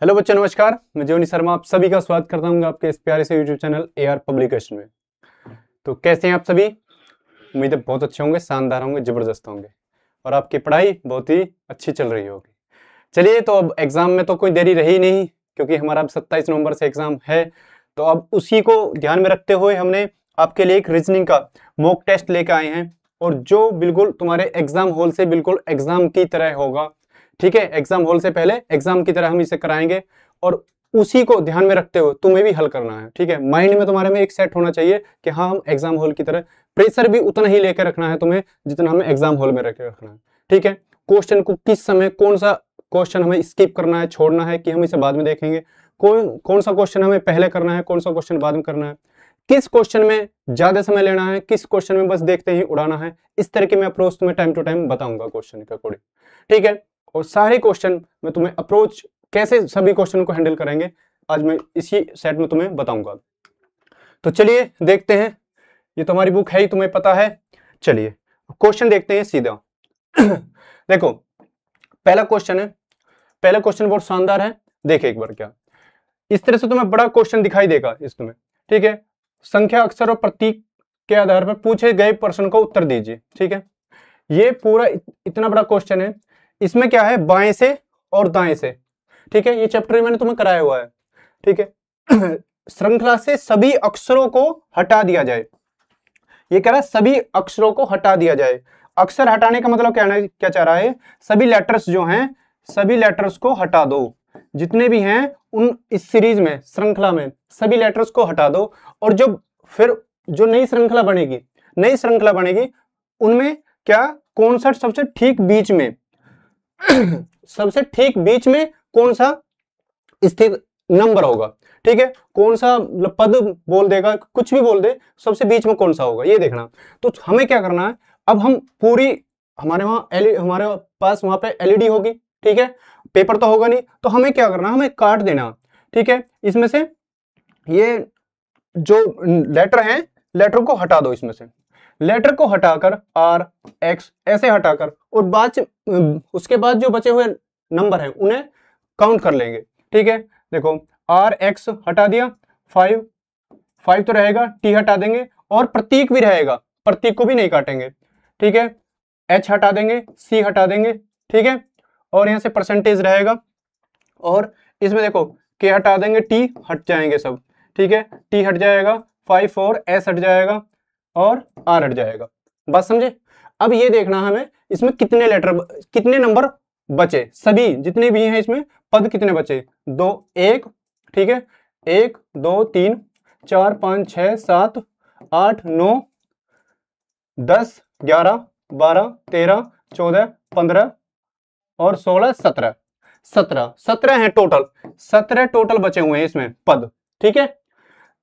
Hello बच्चों, नमस्कार। मैं जोनी शर्मा आप सभी का स्वागत करता हूँ आपके इस प्यारे से यूट्यूब चैनल एआर पब्लिकेशन में। तो कैसे हैं आप सभी? उम्मीद है बहुत अच्छे होंगे, शानदार होंगे, जबरदस्त होंगे और आपकी पढ़ाई बहुत ही अच्छी चल रही होगी। चलिए, तो अब एग्जाम में तो कोई देरी रही नहीं, क्योंकि हमारा अब 27 नवंबर से एग्जाम है। तो अब उसी को ध्यान में रखते हुए हमने आपके लिए एक रीजनिंग का मॉक टेस्ट लेकर आए हैं, और जो बिल्कुल तुम्हारे एग्जाम हॉल से बिल्कुल एग्जाम की तरह होगा। ठीक है, एग्जाम हॉल से पहले एग्जाम की तरह हम इसे कराएंगे, और उसी को ध्यान में रखते हुए तुम्हें भी हल करना है। ठीक है, माइंड में तुम्हारे में एक सेट होना चाहिए कि हाँ, हम एग्जाम हॉल की तरह, प्रेशर भी उतना ही लेकर रखना है तुम्हें जितना हमें एग्जाम हॉल में रख रखना है। ठीक है, क्वेश्चन को किस समय कौन सा क्वेश्चन हमें स्किप करना है, छोड़ना है, कि हम इसे बाद में देखेंगे, कौन सा क्वेश्चन हमें पहले करना है, कौन सा क्वेश्चन बाद में करना है, किस क्वेश्चन में ज्यादा समय लेना है, किस क्वेश्चन में बस देखते ही उड़ाना है। इस तरह के मैं अप्रोच तुम्हें टाइम टू टाइम बताऊंगा क्वेश्चन के अकॉर्डिंग। ठीक है, और सारे क्वेश्चन में तुम्हें अप्रोच कैसे सभी क्वेश्चन को हैंडल करेंगे आज मैं इसी सेट में तुम्हें बताऊंगा। तो चलिए देखते हैं। ये तो हमारी बुक है ही, तुम्हें पता है। चलिए क्वेश्चन देखते हैं सीधा। देखो, पहला क्वेश्चन है। पहला क्वेश्चन बहुत शानदार है। देखिए एक बार, क्या इस तरह से तुम्हें बड़ा क्वेश्चन दिखाई देगा इसमें। ठीक है, संख्या, अक्षर और प्रतीक के आधार पर पूछे गए प्रश्न का उत्तर दीजिए। ठीक है, ये पूरा इतना बड़ा क्वेश्चन है। इसमें क्या है, बाएं से और दाएं से। ठीक है, ये चैप्टर मैंने तुम्हें कराया हुआ है। ठीक है, श्रृंखला से सभी अक्षरों को हटा दिया जाए। ये कह रहा है सभी अक्षरों को हटा दिया जाए। अक्षर हटाने का मतलब क्या चाह रहा है, सभी लेटर्स जो हैं, सभी लेटर्स को हटा दो। जितने भी हैं उन इस सीरीज में, श्रृंखला में, सभी लेटर्स को हटा दो। और जो फिर जो नई श्रृंखला बनेगी उनमें क्या, कौन सा सबसे ठीक बीच में सबसे ठीक बीच में कौन सा स्थित नंबर होगा। ठीक है, कौन सा पद बोल देगा, कुछ भी बोल दे, सबसे बीच में कौन सा होगा ये देखना। तो हमें क्या करना है, अब हम पूरी, हमारे पास वहां पे एलईडी होगी। ठीक है, पेपर तो होगा नहीं, तो हमें क्या करना है, हमें काट देना। ठीक है, इसमें से ये जो लेटर हैं, लेटर को हटा दो। इसमें से लेटर को हटाकर आर एक्स ऐसे हटाकर, और बाद उसके बाद जो बचे हुए नंबर हैं उन्हें काउंट कर लेंगे। ठीक है, देखो आर एक्स हटा दिया, 5 तो रहेगा, टी हटा देंगे, और प्रतीक भी रहेगा, प्रतीक को भी नहीं काटेंगे। ठीक है, एच हटा देंगे, सी हटा देंगे। ठीक है, और यहां से परसेंटेज रहेगा, और इसमें देखो के हटा देंगे, टी हट जाएंगे सब। ठीक है, टी हट जाएगा, 5 और एस हट जाएगा, और आर हट जाएगा। बात समझे? अब ये देखना हमें इसमें कितने नंबर बचे, सभी जितने भी हैं इसमें पद कितने बचे, 2 1। ठीक है, 1 2 3 4 5 6 7 8 9 10 11 12 13 14 15 और 16 17 हैं टोटल। 17 टोटल बचे हुए हैं इसमें पद। ठीक है,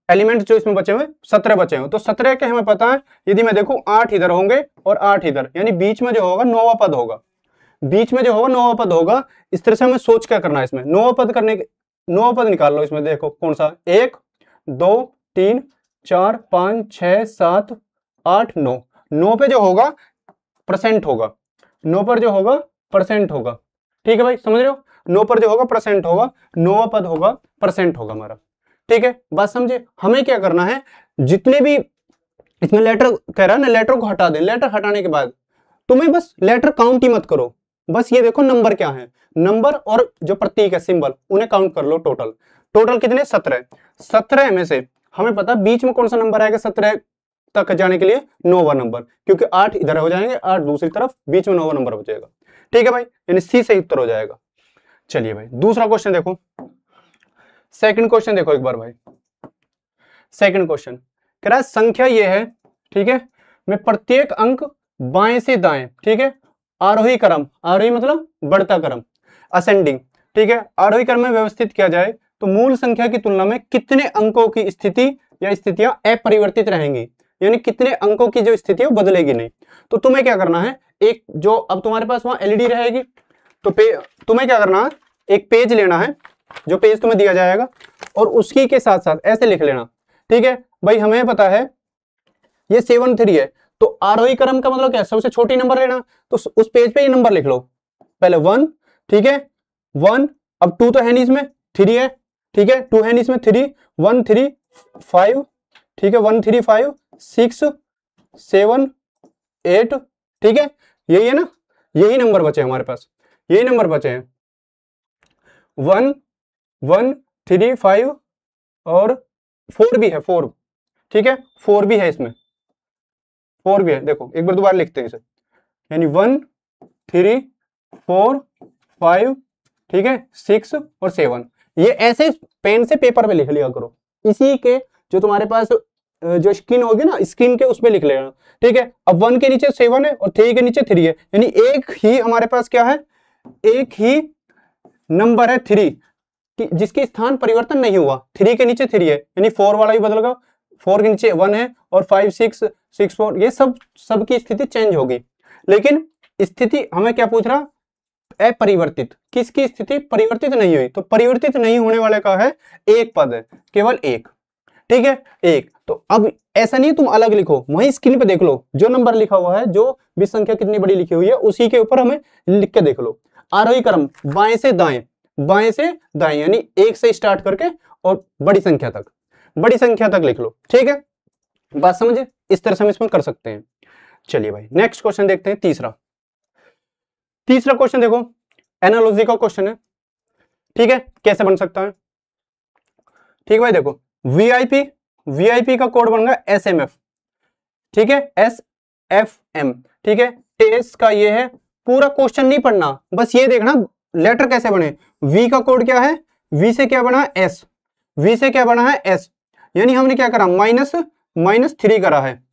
एलिमेंट जो इसमें बचे हुए 17 बचे हुए। तो 17 के हमें पता है, यदि मैं देखूं 8 इधर होंगे और 8 इधर, यानी बीच में जो होगा 9वां पद होगा। बीच में जो होगा 9वां पद होगा। इस तरह से हमें सोच क्या करना है, इसमें 9वां पद करने के 9वां पद निकाल लो। इसमें देखो कौन सा, 1 2 3 4 5 6 7 8 9। 9 पे जो होगा परसेंट होगा, 9 पर जो होगा परसेंट होगा। ठीक है भाई, समझ रहे हो? 9 पर जो होगा परसेंट होगा, 9वां पद होगा परसेंट होगा हमारा। ठीक है, बात समझे? हमें क्या करना है, जितने भी इसमें लेटर कह रहा है ना, लेटर को हटा दे। लेटर हटाने के बाद तुम्हें बस लेटर काउंट ही मत करो, बस ये देखो नंबर क्या है, नंबर और जो प्रतीक है, सिंबल, उन्हें काउंट कर लो। टोटल कितने, 17। 17 में से हमें पता बीच में कौन सा नंबर आएगा 17 तक जाने के लिए, 9वां नंबर, क्योंकि 8 इधर हो जाएंगे, 8 दूसरी तरफ, बीच में 9वां नंबर बचेगा। ठीक है भाई, यानी सी सही उत्तर हो जाएगा। चलिए भाई, दूसरा क्वेश्चन देखो, सेकंड क्वेश्चन देखो एक बार भाई। सेकंड क्वेश्चन कह रहा है संख्या ये है। ठीक है, में प्रत्येक अंक बाएं से दाएं, ठीक है, आरोही क्रम, आरोही मतलब बढ़ता क्रम, असेंडिंग। ठीक है, आरोही क्रम में व्यवस्थित किया जाए तो मूल संख्या की तुलना में कितने अंकों की स्थिति या स्थितियां अपरिवर्तित रहेंगी, यानी कितने अंकों की जो स्थिति है वो बदलेगी नहीं। तो तुम्हें क्या करना है, एक जो अब तुम्हारे पास वहां एलईडी रहेगी, तो तुम्हें क्या करना है, एक पेज लेना है, जो पेज तुम्हें दिया जाएगा, और उसी के साथ साथ ऐसे लिख लेना। ठीक है भाई, हमें पता है ये 7 3 है, तो आरोही क्रम का मतलब क्या है, सबसे छोटी नंबर लेना। तो उस पेज पे ये नंबर लिख लो, पहले 1। ठीक है, 1, अब 2 तो है नहीं इसमें, 3 है, ठीक है, 2 है नहीं इसमें, 3 1 3 5, ठीक है, 1 3 5 6 7 8, ठीक है, यही है ना, यही नंबर बचे हमारे पास, यही नंबर बचे हैं 1 1 3 5 और 4 भी है, 4, ठीक है, 4 भी है इसमें, 4 भी है, देखो एक बार दोबारा लिखते हैं इसे, यानी 1 3 4 5, ठीक है, 6 और 7, ये ऐसे पेन से पेपर पे लिख लिया करो, इसी के जो तुम्हारे पास जो स्क्रीन होगी ना, स्क्रीन के उस पे लिख लेना, ठीक है। अब 1 के नीचे 7 है और 3 के नीचे 3 है, यानी एक ही हमारे पास क्या है, एक ही नंबर है 3 जिसकी स्थान परिवर्तन नहीं हुआ, 3 के नीचे 3 है, यानी 4 वाला भी बदल गया, 4 के नीचे 1 है और 5 6 6 4, ये सब की स्थिति चेंज होगी, लेकिन स्थिति हमें क्या पूछ रहा, अपरिवर्तित, किसकी स्थिति परिवर्तित नहीं हुई, तो परिवर्तित नहीं होने वाले का है एक पद है, केवल एक, ठीक है, एक। तो अब ऐसा नहीं तुम अलग लिखो, वही स्क्रीन पे देख लो जो नंबर लिखा हुआ है, जो भी संख्या कितनी बड़ी लिखी हुई है उसी के ऊपर हमें लिख के देख लो, आरोही क्रम बाएं से दाएं, बाएं से दाएं, यानी 1 से स्टार्ट करके और बड़ी संख्या तक लिख लो, ठीक है, बात समझे, इस तरह से हम इसमें कर सकते हैं। चलिए भाई नेक्स्ट क्वेश्चन देखते हैं, तीसरा क्वेश्चन देखो, एनालॉजी का क्वेश्चन है, ठीक है, कैसे बन सकता है, ठीक है भाई, देखो वीआईपी का कोड बन गया एसएमएफ, ठीक है, एसएफएम, ठीक है, टेस्ट का ये है, पूरा क्वेश्चन नहीं पढ़ना, बस ये देखना लेटर कैसे बने, वी का कोड क्या है, वी से क्या बना है एस, वी से क्या बना है एस, यानी हमने क्या करा, -3 करा है,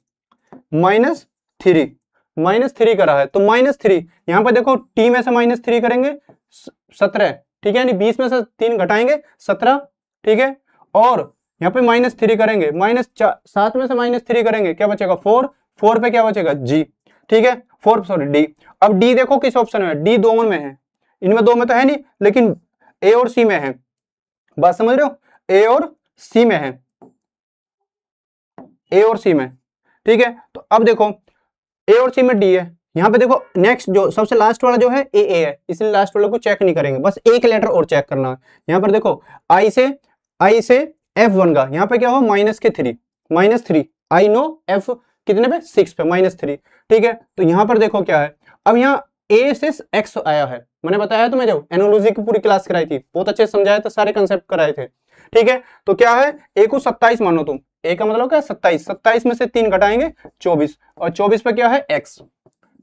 -3 करा है, तो -3 यहां पर देखो, टी में से -3 करेंगे 17, ठीक है, यानी 20 में से 3 घटाएंगे 17, ठीक है, और यहाँ पे -3 करेंगे, -7 में से -3 करेंगे, क्या बचेगा 4, 4 पे क्या बचेगा जी, ठीक है, 4 सॉरी डी। अब डी देखो किस ऑप्शन में, डी दोनों में है, इनमें दो में तो है नहीं, लेकिन ए और सी में है, बात समझ रहे हो, ए और सी में है, ए और सी में, ठीक है। तो अब देखो ए और सी में डी है, यहाँ पे देखो नेक्स्ट जो सबसे लास्ट वाला जो है ए है, इसलिए लास्ट वाले को चेक नहीं करेंगे, बस एक लेटर और चेक करना है। यहाँ पर देखो आई से एफ बन गया, यहाँ पे क्या हो -3 आई नो एफ कितने पे 6 पे -3, ठीक है। तो यहाँ पर देखो क्या है, अब यहाँ ए से एक्स आया है, मैंने बताया तुम्हें जब एनोलॉजी की पूरी क्लास कराई थी, बहुत अच्छे समझाए थे, सारे कंसेप्ट कराए थे, ठीक है। तो क्या है, ए को 27 मानो तुम, ए का मतलब क्या है 27 में से 3 घटाएंगे 24, और 24 पे क्या है एक्स,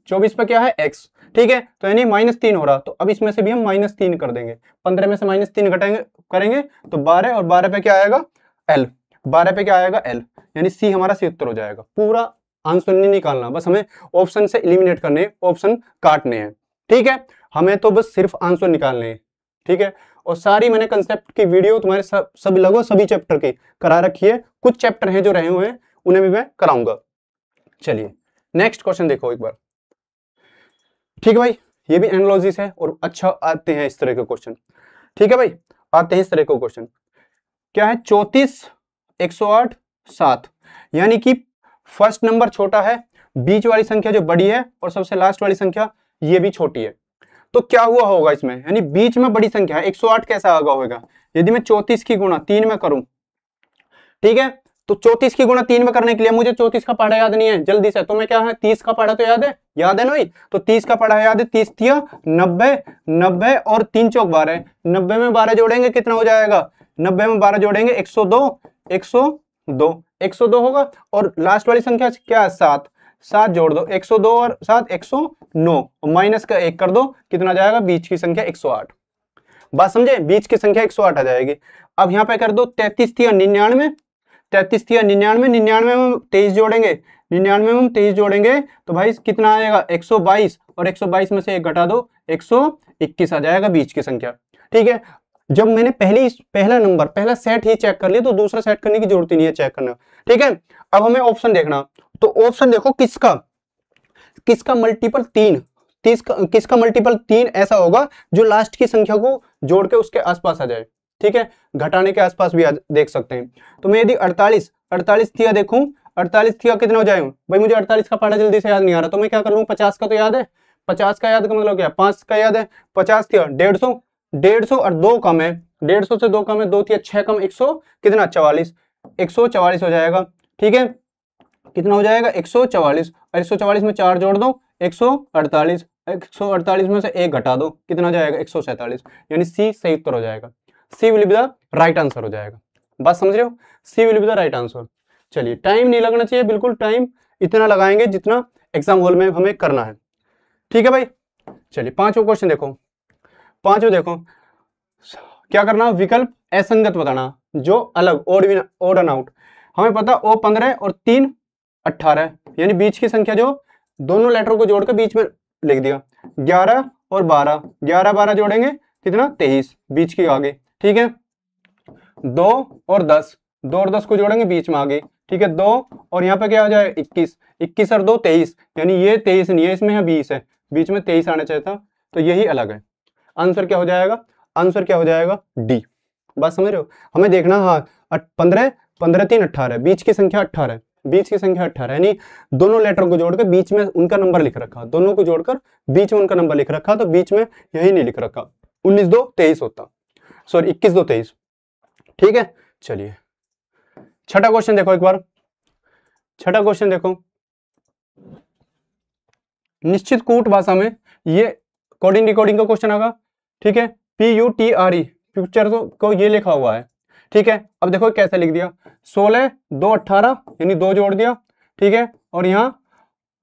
24 पे क्या है एक्स, ठीक है। तो यानी -3 हो रहा, तो अब इसमें से भी हम -3 कर देंगे, 15 में से -3 घटाएंगे करेंगे तो 12, और 12 पे क्या आएगा एल, 12 पे क्या आएगा एल, यानी सी हमारा सी उत्तर हो जाएगा। पूरा आंसर नहीं निकालना, बस हमें ऑप्शन से एलिमिनेट करने, ऑप्शन काटने हैं, ठीक है, हमें तो बस सिर्फ आंसर निकालने हैं, ठीक है। और सारी मैंने कंसेप्ट की वीडियो तुम्हारे सभी लगभग सभी चैप्टर की करा रखी है, कुछ चैप्टर हैं जो रहे हुए हैं उन्हें भी मैं कराऊंगा। चलिए नेक्स्ट क्वेश्चन देखो एक बार, ठीक है भाई, ये भी एनालॉजी है और अच्छा आते हैं इस तरह के क्वेश्चन, ठीक है भाई, आते हैं इस तरह के क्वेश्चन। क्या है 34 108 7, यानी कि फर्स्ट नंबर छोटा है, बीच वाली संख्या जो बड़ी है और सबसे लास्ट वाली संख्या ये भी छोटी है, तो क्या हुआ होगा इसमें, यानी बीच में बड़ी संख्या है 108 कैसा आगा होगा, यदि मैं 34 की गुणा 3 में करूं, ठीक है, तो 34 की गुणा 3 में करने के लिए मुझे 34 का पढ़ा याद नहीं है जल्दी से, तो मैं क्या है 30 का पढ़ा तो याद है ना भाई, तो 30 का पढ़ा याद है, 30 थिया 90 90 और 3 चौक 12, 90 में 12 जोड़ेंगे कितना हो जाएगा, 90 में 12 जोड़ेंगे 102 होगा, और लास्ट वाली संख्या क्या है 7 जोड़ दो, 102 और 7 109, और माइनस का 1 कर दो, कितना जाएगा बीच की संख्या 108, बात समझे, बीच की संख्या 108 आ जाएगी। अब यहाँ पे कर दो 33 थिया 99, 33 थिया 99, 99 में हम 23 जोड़ेंगे, 99 में हम 23 जोड़ेंगे तो भाई कितना आएगा 122, और 122 में से 1 घटा दो 121 आ जाएगा बीच की संख्या, ठीक है। जब मैंने पहला सेट ही चेक कर लिया तो दूसरा सेट करने की जरूरत ही नहीं है चेक करना, ठीक है। अब हमें ऑप्शन देखना, तो ऑप्शन देखो किसका मल्टीपल 3, किसका मल्टीपल 3 ऐसा होगा जो लास्ट की संख्या को जोड़ के उसके आसपास आ जाए, ठीक है, घटाने के आसपास भी देख सकते हैं। तो मैं यदि 48 थिया देखूं, 48 थिया कितना हो जाए भाई, मुझे 48 का पढ़ा जल्दी से याद नहीं आ रहा, तो मैं क्या कर लूं 50 का तो याद है, 50 का याद का मतलब क्या 5 का याद है, 50 थिया 150 और 2 कम है 150 से 2 कम है, 2 3 6 कम 100 कितना 44, 144 हो जाएगा। ठीक है, कितना हो जाएगा 144, और 144 में 4 जोड़ दो 148, 148 में से 1 घटा दो कितना हो जाएगा 147, यानी सी सही उत्तर हो जाएगा। C will be the right answer हो जाएगा। बात समझ रहे हो, C will be the right answer. चलिए, टाइम नहीं लगना चाहिए, बिल्कुल टाइम इतना लगाएंगे जितना एग्जाम हॉल में हमें करना है। ठीक है भाई, चलिए पांचवा क्वेश्चन देखो। पांचवा देखो, क्या करना, विकल्प असंगत बताना जो अलग, ओड एंड आउट। हमें पता ओ 15 और 3 18, यानी बीच की संख्या जो दोनों लेटर को जोड़कर बीच में लिख दिया। 11 और 12, 11 12 जोड़ेंगे कितना 23 बीच की आगे। ठीक है, 2 और 10, 2 और 10 को जोड़ेंगे बीच में आगे। ठीक है, 2 और यहाँ पे क्या आ जाए 21, 21 और 2 23, यानी ये 23 नहीं है, इसमें है 20 है, बीच में 23 आना चाहिए था, तो यही अलग है। आंसर क्या हो जाएगा, आंसर क्या हो जाएगा डी। बात समझ रहे हो, हमें देखना, हाँ 15 15 3 18, बीच की संख्या 18, बीच की संख्या 18, यानी दोनों लेटर को जोड़कर बीच में उनका नंबर लिख रखा, दोनों को जोड़कर बीच में उनका नंबर लिख रखा, तो बीच में यही नहीं लिख रखा, 19 2 23 होता, सॉरी 21 2 23। ठीक है, चलिए छठा क्वेश्चन देखो एक बार। छठा क्वेश्चन देखो, निश्चित कूट भाषा में ये कोडिंग डिकोडिंग का क्वेश्चन आएगा। ठीक है, PUTRE फ्यूचर को ये लिखा हुआ है। ठीक है, अब देखो कैसे लिख दिया, 16 2 18, यानी 2 जोड़ दिया। ठीक है, और यहाँ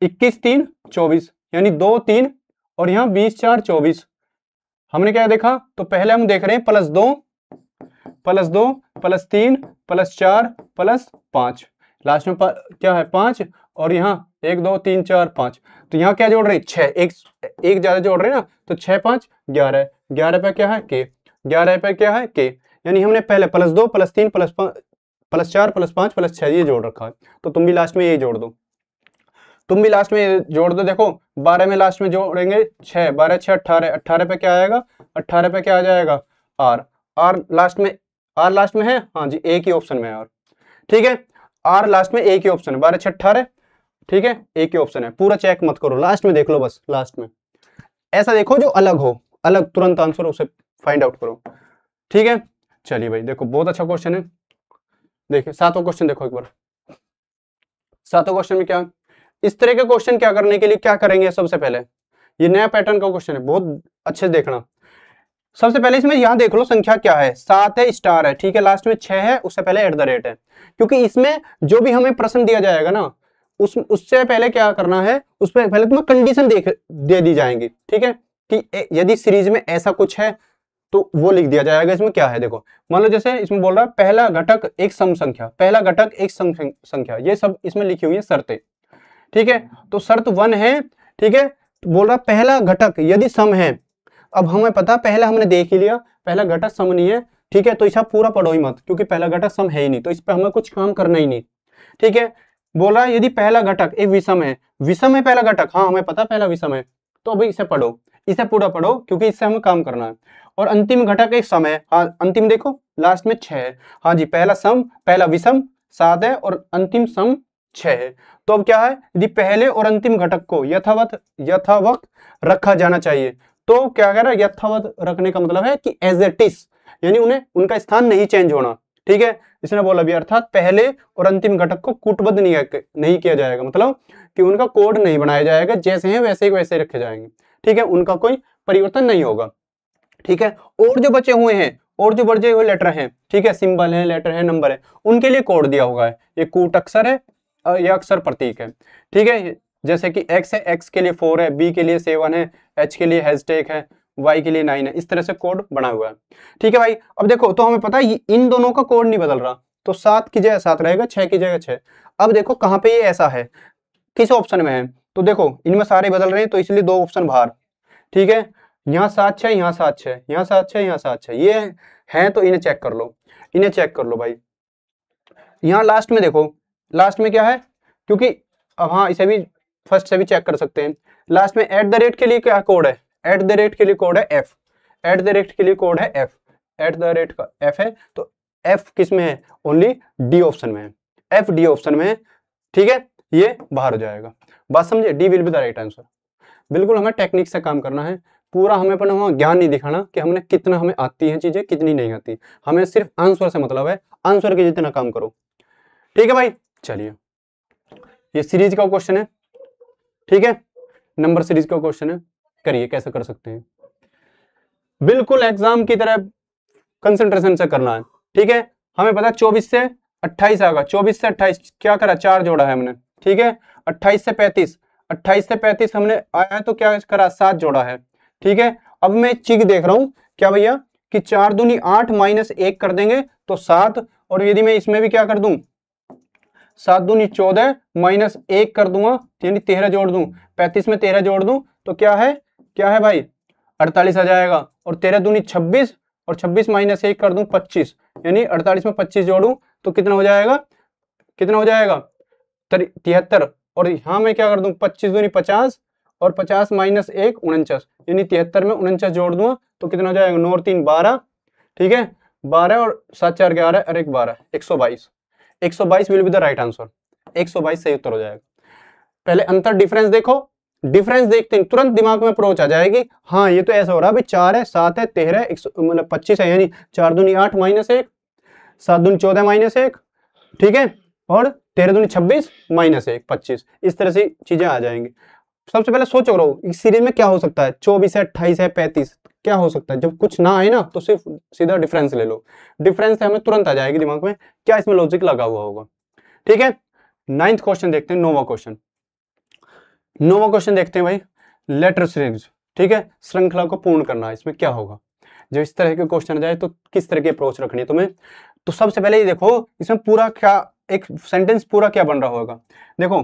21 3 24, यानी 2 3, और यहाँ 20 4 24। हमने क्या देखा, तो पहले हम देख रहे हैं +2 +2 +3 +4 +5, लास्ट में क्या है 5, और यहाँ 1 2 3 4 5, तो यहाँ क्या जोड़ रहे हैं 6, एक ज्यादा जोड़ रहे हैं ना, तो 6 5 11, 11 पे क्या है के, 11 पे क्या है के, यानी हमने पहले +2 +3 +4 +5 +6 ये जोड़ रखा है, तो तुम भी लास्ट में ये जोड़ दो, तुम भी लास्ट में ये जोड़ दो। देखो 12 में लास्ट में जोड़ेंगे 6, 12 6 18, 18 पे क्या आएगा, 18 पे क्या आ जाएगा आर, आर लास्ट में, आर लास्ट में है, हाँ जी एक ही ऑप्शन में है आर। ठीक है, आर लास्ट में एक ही ऑप्शन है, 12 6 18। ठीक है, एक ही ऑप्शन है, पूरा चेक मत करो, लास्ट में देख लो, बस लास्ट में ऐसा देखो जो अलग हो, अलग तुरंत आंसर उसे फाइंड आउट करो। ठीक है, चलिए भाई देखो बहुत अच्छा क्वेश्चन है। देखिए सातवां क्वेश्चन देखो एक बार। सातवां क्वेश्चन में क्या, इस तरह के क्वेश्चन क्या करने के लिए क्या करेंगे, सबसे पहले ये नया पैटर्न का क्वेश्चन है, बहुत अच्छे से देखना। सबसे पहले इसमें यहां देख लो संख्या क्या है, 7 है स्टार है। ठीक है, लास्ट में 6 है, उससे पहले @ है, क्योंकि इसमें जो भी हमें प्रश्न दिया जाएगा ना, उससे पहले क्या करना है, उस पर पहले तुम्हें कंडीशन दे दी जाएंगी। ठीक है, कि यदि सीरीज में ऐसा कुछ है तो वो लिख दिया जाएगा। इसमें क्या है देखो, मान लो जैसे इसमें बोल रहा है पहला घटक एक सम संख्या, पहला घटक एक सम संख्या, ये सब इसमें लिखी हुई है शर्तें। ठीक है, तो शर्त 1 है। ठीक है, बोल रहा पहला घटक यदि सम है, अब हमें पता पहला हमने देख ही लिया, पहला घटक सम नहीं है। ठीक है, तो इसे पूरा पढ़ो ही मत, क्योंकि पहला घटक सम है ही नहीं, तो इस पर हमें कुछ काम करना ही नहीं। ठीक है, बोल रहा है यदि पहला घटक एक विषम है, विषम है पहला घटक, हाँ हमें पता पहला विषम है, तो अभी इसे पढ़ो, इसे पूरा पढ़ो, क्योंकि इससे हमें काम करना है। और अंतिम घटक एक सम है, हाँ अंतिम देखो लास्ट में 6 है, हाँ जी पहला सम, पहला विषम 7 है और अंतिम सम 6 है। तो अब क्या है, यदि पहले और अंतिम घटक को यथावत रखा जाना चाहिए, तो क्या कह रहा है, यथावत रखने का मतलब है कि एज इट इज, यानी उन्हें उनका स्थान नहीं चेंज होना। ठीक है, इसने बोला भी, अर्थात पहले और अंतिम घटक को कूटबद्ध नहीं किया जाएगा, मतलब कि उनका कोड नहीं बनाया जाएगा, जैसे हैं वैसे ही वैसे रखे जाएंगे। ठीक है, उनका कोई परिवर्तन नहीं होगा। ठीक है, और जो बचे हुए हैं, और जो बचे हुए लेटर हैं, ठीक है सिंबल है, लेटर है, नंबर है, उनके लिए कोड दिया हुआ है। ये कूट अक्षर है, यह अक्षर प्रतीक है। ठीक है, जैसे कि x है, x के लिए 4 है, b के लिए 7 है, h के लिए हैशटैग है, y के लिए 9 है, इस तरह से कोड बना हुआ है। ठीक है भाई, अब देखो तो हमें पता है इन दोनों का कोड नहीं बदल रहा, तो 7 की जगह 7 रहेगा, 6 की जगह 6। अब देखो कहाँ पे ये ऐसा है, किस ऑप्शन में है, तो देखो इनमें सारे बदल रहे हैं, तो इसलिए 2 ऑप्शन बाहर। ठीक है, यहाँ 7 6, यहाँ 7 6, यहाँ 7 6, यहाँ 7 6, ये है, तो इन्हें चेक कर लो, इन्हें चेक कर लो भाई। यहाँ लास्ट में देखो, लास्ट में क्या है, क्योंकि अब हाँ इसे भी फर्स्ट से भी चेक कर सकते हैं। लास्ट में @ के लिए क्या कोड है, @ के लिए कोड है f, @ के लिए कोड है f, @ का f है, तो f किस में है, ओनली डी ऑप्शन में है, f डी ऑप्शन में है। ठीक है, ये बाहर हो जाएगा। बात समझे, D will be the right answer. बिल्कुल हमें टेक्निक से काम करना है, पूरा हमें अपना वहाँ ज्ञान नहीं दिखाना कि हमने कितना हमें आती हैं चीजें, कितनी नहीं आती। हमें सिर्फ आंसर से मतलब है, आंसर के जितना काम करो। ठीक है भाई, चलिए ये सीरीज का क्वेश्चन है। ठीक है, नंबर सीरीज का क्वेश्चन है, करिए कैसे कर सकते हैं। बिल्कुल एग्जाम की तरह कंसंट्रेशन से करना है। ठीक है, हमें पता है 24 से 28 आएगा। 24 से 28 क्या करा, 4 जोड़ा है हमने। ठीक है, 28 से 35, 28 से 35 हमने आया तो क्या करा, 7 जोड़ा है। ठीक है, अब मैं एक चीज देख रहा हूं क्या भैया कि 4 दूनी 8 माइनस 1 कर देंगे तो 7, और यदि मैं इसमें भी क्या कर दूं, 7 दूनी 14 माइनस 1 कर दूंगा यानी 13 जोड़ दूं, 35 में 13 जोड़ दूं तो क्या है भाई 48 आ जाएगा। और 13 दूनी 26 और 26 माइनस 1 कर दूं 25, यानी 48 में 25 जोड़ूं तो कितना हो जाएगा, 73। और यहां मैं क्या कर दूं, 25 दूनी 50 और 50 माइनस 1 49, यानी 73 में 49 जोड़ दूंगा तो कितना हो जाएगा, 9 और 3 12। ठीक है, 12 और 7 4 11 और 1 12, 122। 122 will be the right answer, 122 सही उत्तर हो जाएगा। पहले अंतर डिफरेंस देखो, डिफरेंस देखते हैं तुरंत दिमाग में अप्रोच आ जाएगी, हाँ ये तो ऐसा हो रहा है भाई 4 है 7 है 13 है मतलब 25 है, यानी 4 दूनी 8 माइनस 1, 7 दूनी 14 माइनस 1। ठीक है, और 13 दूनी 26 माइनस 1 25, इस तरह से चीजें आ जाएंगी। सबसे पहले सोचो रहो इस सीरीज में क्या हो सकता है, 24 है 28 है 35 क्या हो सकता है। जब कुछ ना आए ना तो सिर्फ सीधा डिफरेंस ले लो, डिफरेंस से हमें तुरंत आ जाएगी दिमाग में क्या इसमें लॉजिक लगा हुआ होगा। ठीक है, 9th क्वेश्चन देखते हैं, नोवा क्वेश्चन। नोवा क्वेश्चन देखते हैं भाई, लेटर सीरीज। ठीक है, श्रृंखला को पूर्ण करना, इसमें क्या होगा जब इस तरह के क्वेश्चन आ जाए तो किस तरह की अप्रोच रखनी है तुम्हें। तो सबसे पहले ये देखो इसमें पूरा क्या, एक सेंटेंस पूरा क्या बन रहा होगा। देखो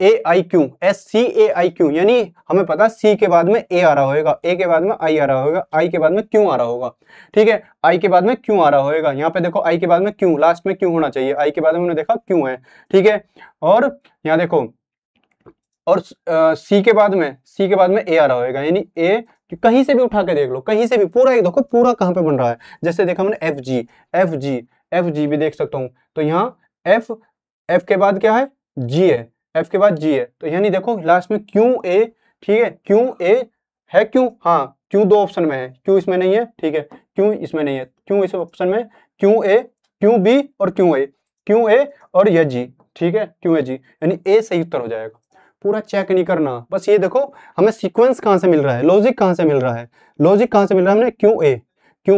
SCAIQ, यानी हमें पता सी के बाद में ए आ रहा होगा, ए के बाद में आई आ रहा होगा, आई के बाद में क्यों आ रहा होगा। ठीक है, आई के बाद में क्यों आ रहा होगा, यहाँ पे देखो आई के बाद में क्यों, लास्ट में क्यों होना चाहिए, आई के बाद में हमने देखा क्यों है। ठीक है, और यहाँ देखो और सी के बाद में ए आ रहा होगा, यानी ए कहीं से भी उठा के देख लो, कहीं से भी पूरा एक देखो पूरा कहाँ पे बन रहा है। जैसे देखा हमने एफ जी भी देख सकता हूँ, तो यहाँ एफ के बाद क्या है, जी है, एफ के बाद जी है, तो यानी देखो लास्ट में क्यों ए। ठीक है, क्यों ए है, क्यों, हाँ क्यों 2 ऑप्शन में है, क्यों इसमें नहीं है। ठीक है, क्यों इसमें नहीं है, क्यों इस ऑप्शन में, क्यों ए, क्यों बी और क्यों ए और यह जी। ठीक है, क्यों है जी, यानी ए सही उत्तर हो जाएगा। पूरा चेक नहीं करना, बस ये देखो हमें सीक्वेंस कहां से मिल रहा है, लॉजिक कहां से मिल रहा है, लॉजिक कहां से मिल रहा है हमें, क्यों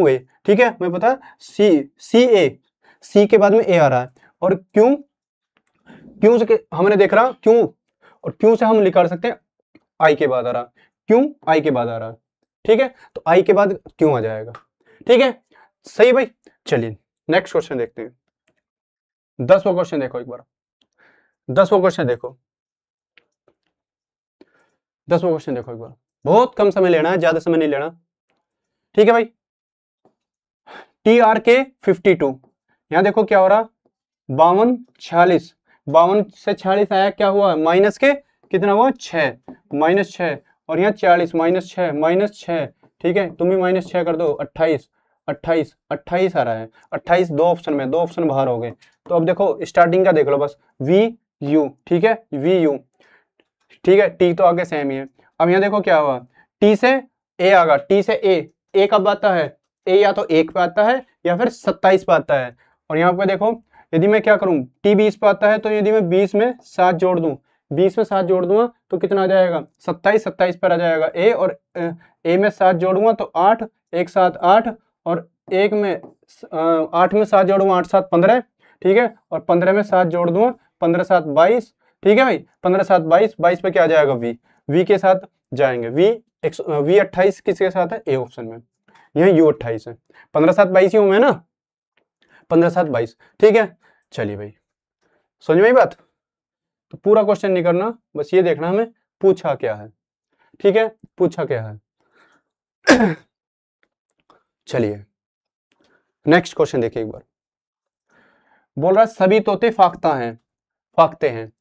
ए। ठीक है, मैं पता सी के बाद में ए आ रहा है, और क्यों से हमने देख रहा क्यों, और क्यों से हम निकाल सकते हैं आई के बाद आ रहा, क्यों आई के बाद आ रहा। ठीक है, तो आई के बाद क्यों आ जाएगा। ठीक है, सही भाई। चलिए नेक्स्ट क्वेश्चन देखते हैं, 10वां क्वेश्चन देखो एक बार, 10वां क्वेश्चन देखो, 10वां क्वेश्चन देखो एक बार, बहुत कम समय लेना है, ज्यादा समय नहीं लेना। ठीक है भाई, TRK 52, यहां देखो क्या हो रहा, 52 46, 52 से 46 आया, क्या हुआ माइनस के कितना हुआ 6, माइनस 6, और यहाँ 40 माइनस 6 माइनस 6। ठीक है, तुम भी माइनस 6 कर दो, 28 28 28 आ रहा है, 28 दो ऑप्शन में, 2 ऑप्शन बाहर हो गए। तो अब देखो स्टार्टिंग का देख लो बस, VU। ठीक है, VU। ठीक है, टी तो आगे सेम ही है। अब यहाँ देखो क्या हुआ, टी से ए आगा, टी से ए कब आता है, ए या तो 1 पे आता है या फिर 27 पे आता है। और यहाँ पे देखो यदि मैं क्या करूं, टी 20 पे आता है तो यदि मैं 20 में 7 जोड़ दूं, 20 में 7 जोड़ दूंगा तो कितना आ जाएगा, 27 पर आ जाएगा ए, और ए में 7 जोड़ूंगा तो 8, 1 7 8, और 1 में 8 में 7 जोड़ूंगा 8 7 15। ठीक है, और 15 में 7 जोड़ दूंगा 15 7 22। ठीक है भाई, 15 7 22, 22 पे क्या आ जाएगा वी के साथ जाएंगे, वी 28 किसके साथ है, ए ऑप्शन में, यहाँ U 28 है, 15 7 22 ही है ना, 15 7 22। ठीक है, चलिए भाई समझ में बात। तो पूरा क्वेश्चन नहीं करना, बस ये देखना हमें पूछा क्या है। ठीक है, पूछा क्या है। चलिए नेक्स्ट क्वेश्चन देखिए एक बार, बोल रहा है सभी तोते फाकते हैं।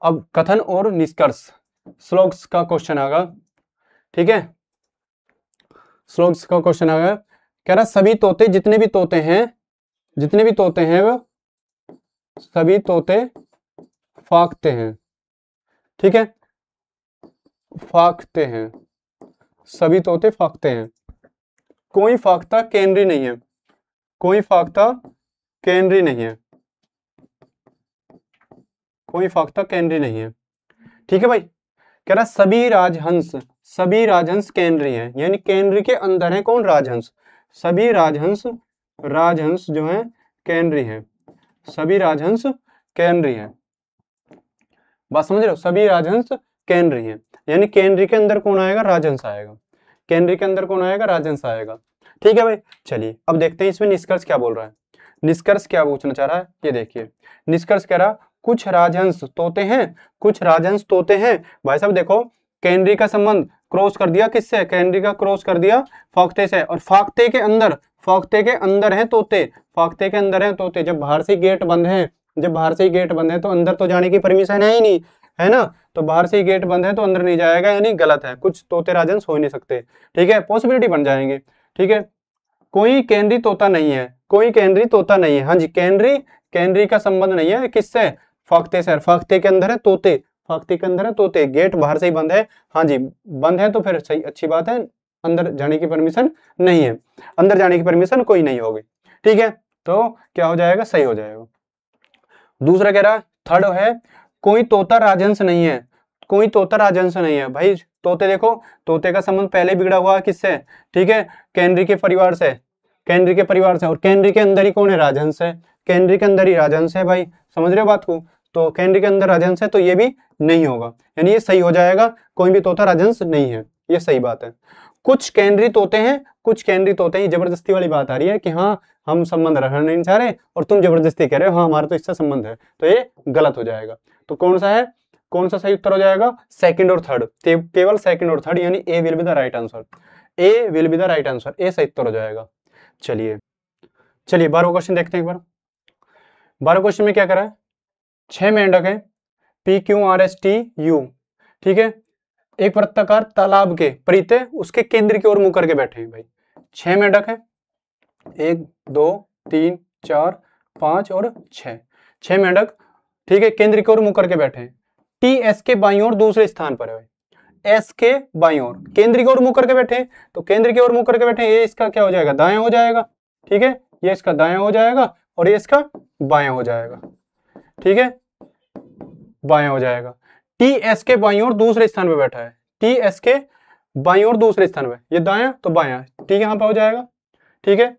अब कथन और निष्कर्ष, श्लोक्स का क्वेश्चन आगा। ठीक है, श्लोक्स का क्वेश्चन आगा, कह रहा सभी तोते, जितने भी तोते हैं वो सभी तोते फाकते हैं। ठीक है, फाकते हैं, सभी तोते फाकते हैं। कोई फाकता कैनरी नहीं है, कोई फाकता कैनरी नहीं है, कोई फाकता कैनरी नहीं है। ठीक है भाई, कह रहा सभी राजहंस, सभी राजहंस कैनरी हैं, यानी कैनरी के अंदर है कौन? राजहंस। सभी राजहंस, राजहंस जो है कैनरी हैं, सभी राजहंस कैनरी हैं। बात समझ रहे हो? सभी राजहंस कैनरी हैं, यानी कैनरी के अंदर कौन आएगा? राजहंस आएगा। कैनरी के अंदर कौन आएगा? राजहंस आएगा। ठीक है भाई, चलिए अब देखते हैं इसमें निष्कर्ष क्या बोल रहा है। निष्कर्ष क्या पूछना चाह रहा है, ये देखिए। निष्कर्ष कह रहा कुछ राजहंस तोते हैं, कुछ राजहंस तोते हैं। भाई साहब देखो, कैनरी का संबंध क्रॉस कर दिया किससे? कैनरी का क्रॉस कर दिया फाख्ते से, और फाख्ते के अंदर, फाख्ते के अंदर है तोते, फाख्ते के अंदर है तोते। जब बाहर से गेट बंद है, जब बाहर से गेट बंद है तो अंदर तो जाने की परमिशन है ही नहीं, है ना? तो बाहर से गेट बंद है तो अंदर नहीं जाएगा, यानी गलत है, कुछ तोते राजहंस हो ही नहीं सकते। ठीक है, पॉसिबिलिटी बन जाएंगे। ठीक है, कोई कैनरी तोता नहीं है, कोई कैनरी तोता नहीं है। हाँ जी, कैनरी, कैनरी का संबंध नहीं है किससे? फाख्ते से। फाख्ते के अंदर है तोते, फाख्ते के अंदर है तोते, गेट बाहर से ही बंद है। हाँ जी, बंद है तो फिर सही, अच्छी बात है, अंदर जाने की परमिशन नहीं है, अंदर जाने की परमिशन कोई नहीं होगी। ठीक है, तो क्या हो जाएगा? सही हो जाएगा। दूसरा कह रहा, थर्ड है कोई तोता राजहंस नहीं है, कोई तोता राजहंस नहीं है। भाई तोते देखो, तोते का संबंध पहले बिगड़ा हुआ किससे? ठीक है, कैनरी के परिवार से, कैनरी के परिवार से, और कैनरी के अंदर ही कौन है? राजहंस है, कैनरी के अंदर ही राजहंस है। भाई समझ रहे हो बात को? तो कैनरी के अंदर राजहंस है तो ये भी नहीं होगा, यानी ये सही हो जाएगा, कोई भी तोता राजहंस नहीं है, ये सही बात है। कुछ कैनरी तोते हैं, कुछ कैनरी तोते हैं, जबरदस्ती वाली बात आ रही है कि हाँ हम संबंध रखना नहीं चाह रहे और तुम जबरदस्ती कह रहे हो हाँ हमारा तो इससे संबंध है, तो ये गलत हो जाएगा। तो कौन सा है, कौन सा सही उत्तर हो जाएगा? सेकंड और थर्ड, केवल सेकंड और थर्ड, यानी A will be the right answer, A will be the right answer, A सही उत्तर हो जाएगा। चलिए चलिए 12वां क्वेश्चन देखते हैं एक बार। 12वें क्वेश्चन में क्या करा है? 6 मेंढक है, P Q R S T U. ठीक है, एक वृत्ताकार तालाब के परितः उसके केंद्र की ओर मुंह करके बैठे हैं। भाई 6 मेंढक है, 1 2 3 4 5 और 6, 6 मेंढक। ठीक है, केंद्र की ओर मुंह करके बैठे हैं। टी एस के बाईं ओर दूसरे स्थान पर है। एस के बाईं ओर, केंद्र की ओर मुंह करके बैठे हैं, तो केंद्र की ओर मुंह करके बैठे हैं, ये इसका क्या हो जाएगा? दायां हो जाएगा। ठीक है, ये इसका दायां हो जाएगा और ये इसका बायां हो जाएगा। ठीक है, बायां हो जाएगा। टी एस के बाईं ओर दूसरे स्थान पर बैठा है, टी एस के बाईं ओर दूसरे स्थान पे, ये दायां तो बायां, ठीक यहां पे हो जाएगा। ठीक है,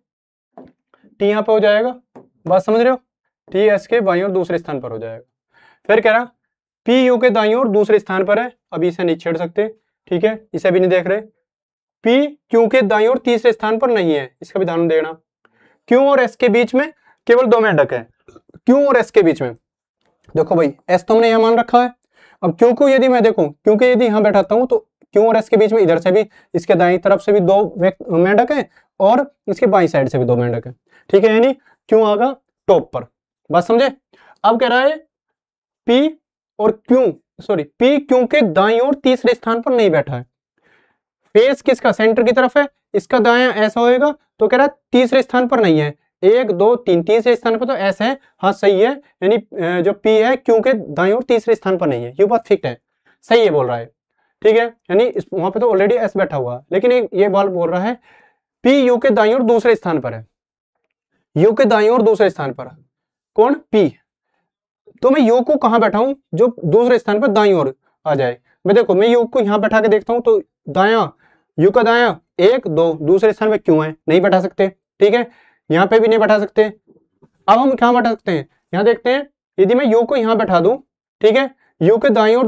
टी यहां पे हो जाएगा, बात समझ रहे हो? टी एस के बाईं ओर दूसरे स्थान पर हो जाएगा। फिर कह रहा पी यू के दाईं ओर दूसरे स्थान पर है, अभी इसे नहीं छेड़ सकते। ठीक है, इसे भी नहीं देख रहे। पी क्यू के दाईं ओर तीसरे स्थान पर नहीं है, इसका भी ध्यान देना। क्यू और एस के बीच में केवल 2 मेंढक है, क्यू और एस के बीच में। देखो भाई एस तो हमने यहां मान रखा है, अब क्यू को यदि मैं देखूं, क्योंकि यदि यहां बैठाता हूं तो क्यू और एस के बीच में इधर से भी, इसके दाईं तरफ से भी 2 मेंढक है और इसके बाईं साइड से भी 2 मेंढक है। ठीक है, यानी क्यू आगा टॉप पर, बात समझे? अब कह रहा है पी और क्यू, सॉरी पी क्यू के दाईं ओर तीसरे स्थान पर नहीं बैठा है। फेस किसका? सेंटर की तरफ है, इसका दायां ऐसा होएगा, तो कह रहा है तीसरे स्थान पर नहीं है। 1 2 3 तीसरे स्थान पर तो ऐसा है, हाँ सही है, यानी जो पी है क्यू के दाईं ओर तीसरे स्थान पर नहीं है, ये बात फिक्स है, सही है बोल रहा है। ठीक है, यानी वहां पे तो ऑलरेडी एस बैठा हुआ है, लेकिन ये बात बोल रहा है पी यू के दाईं ओर दूसरे स्थान पर है, यू के दाईं ओर दूसरे स्थान पर कौन? पी। तो मैं यू को कहां बैठाऊं जो दूसरे स्थान पर दाईं ओर आ जाए? मैं देखो, मैं यू को यहां बैठा के देखता हूं तो दायां, यू का दायां 1 2, दूसरे स्थान पे क्यों है? नहीं बैठा सकते। ठीक है, यहां पे भी नहीं बैठा सकते। अब हम कहां बैठा सकते हैं? यहां देखते हैं, यदि मैं यू को यहां बैठा दूं, ठीक है, यू के दाईं ओर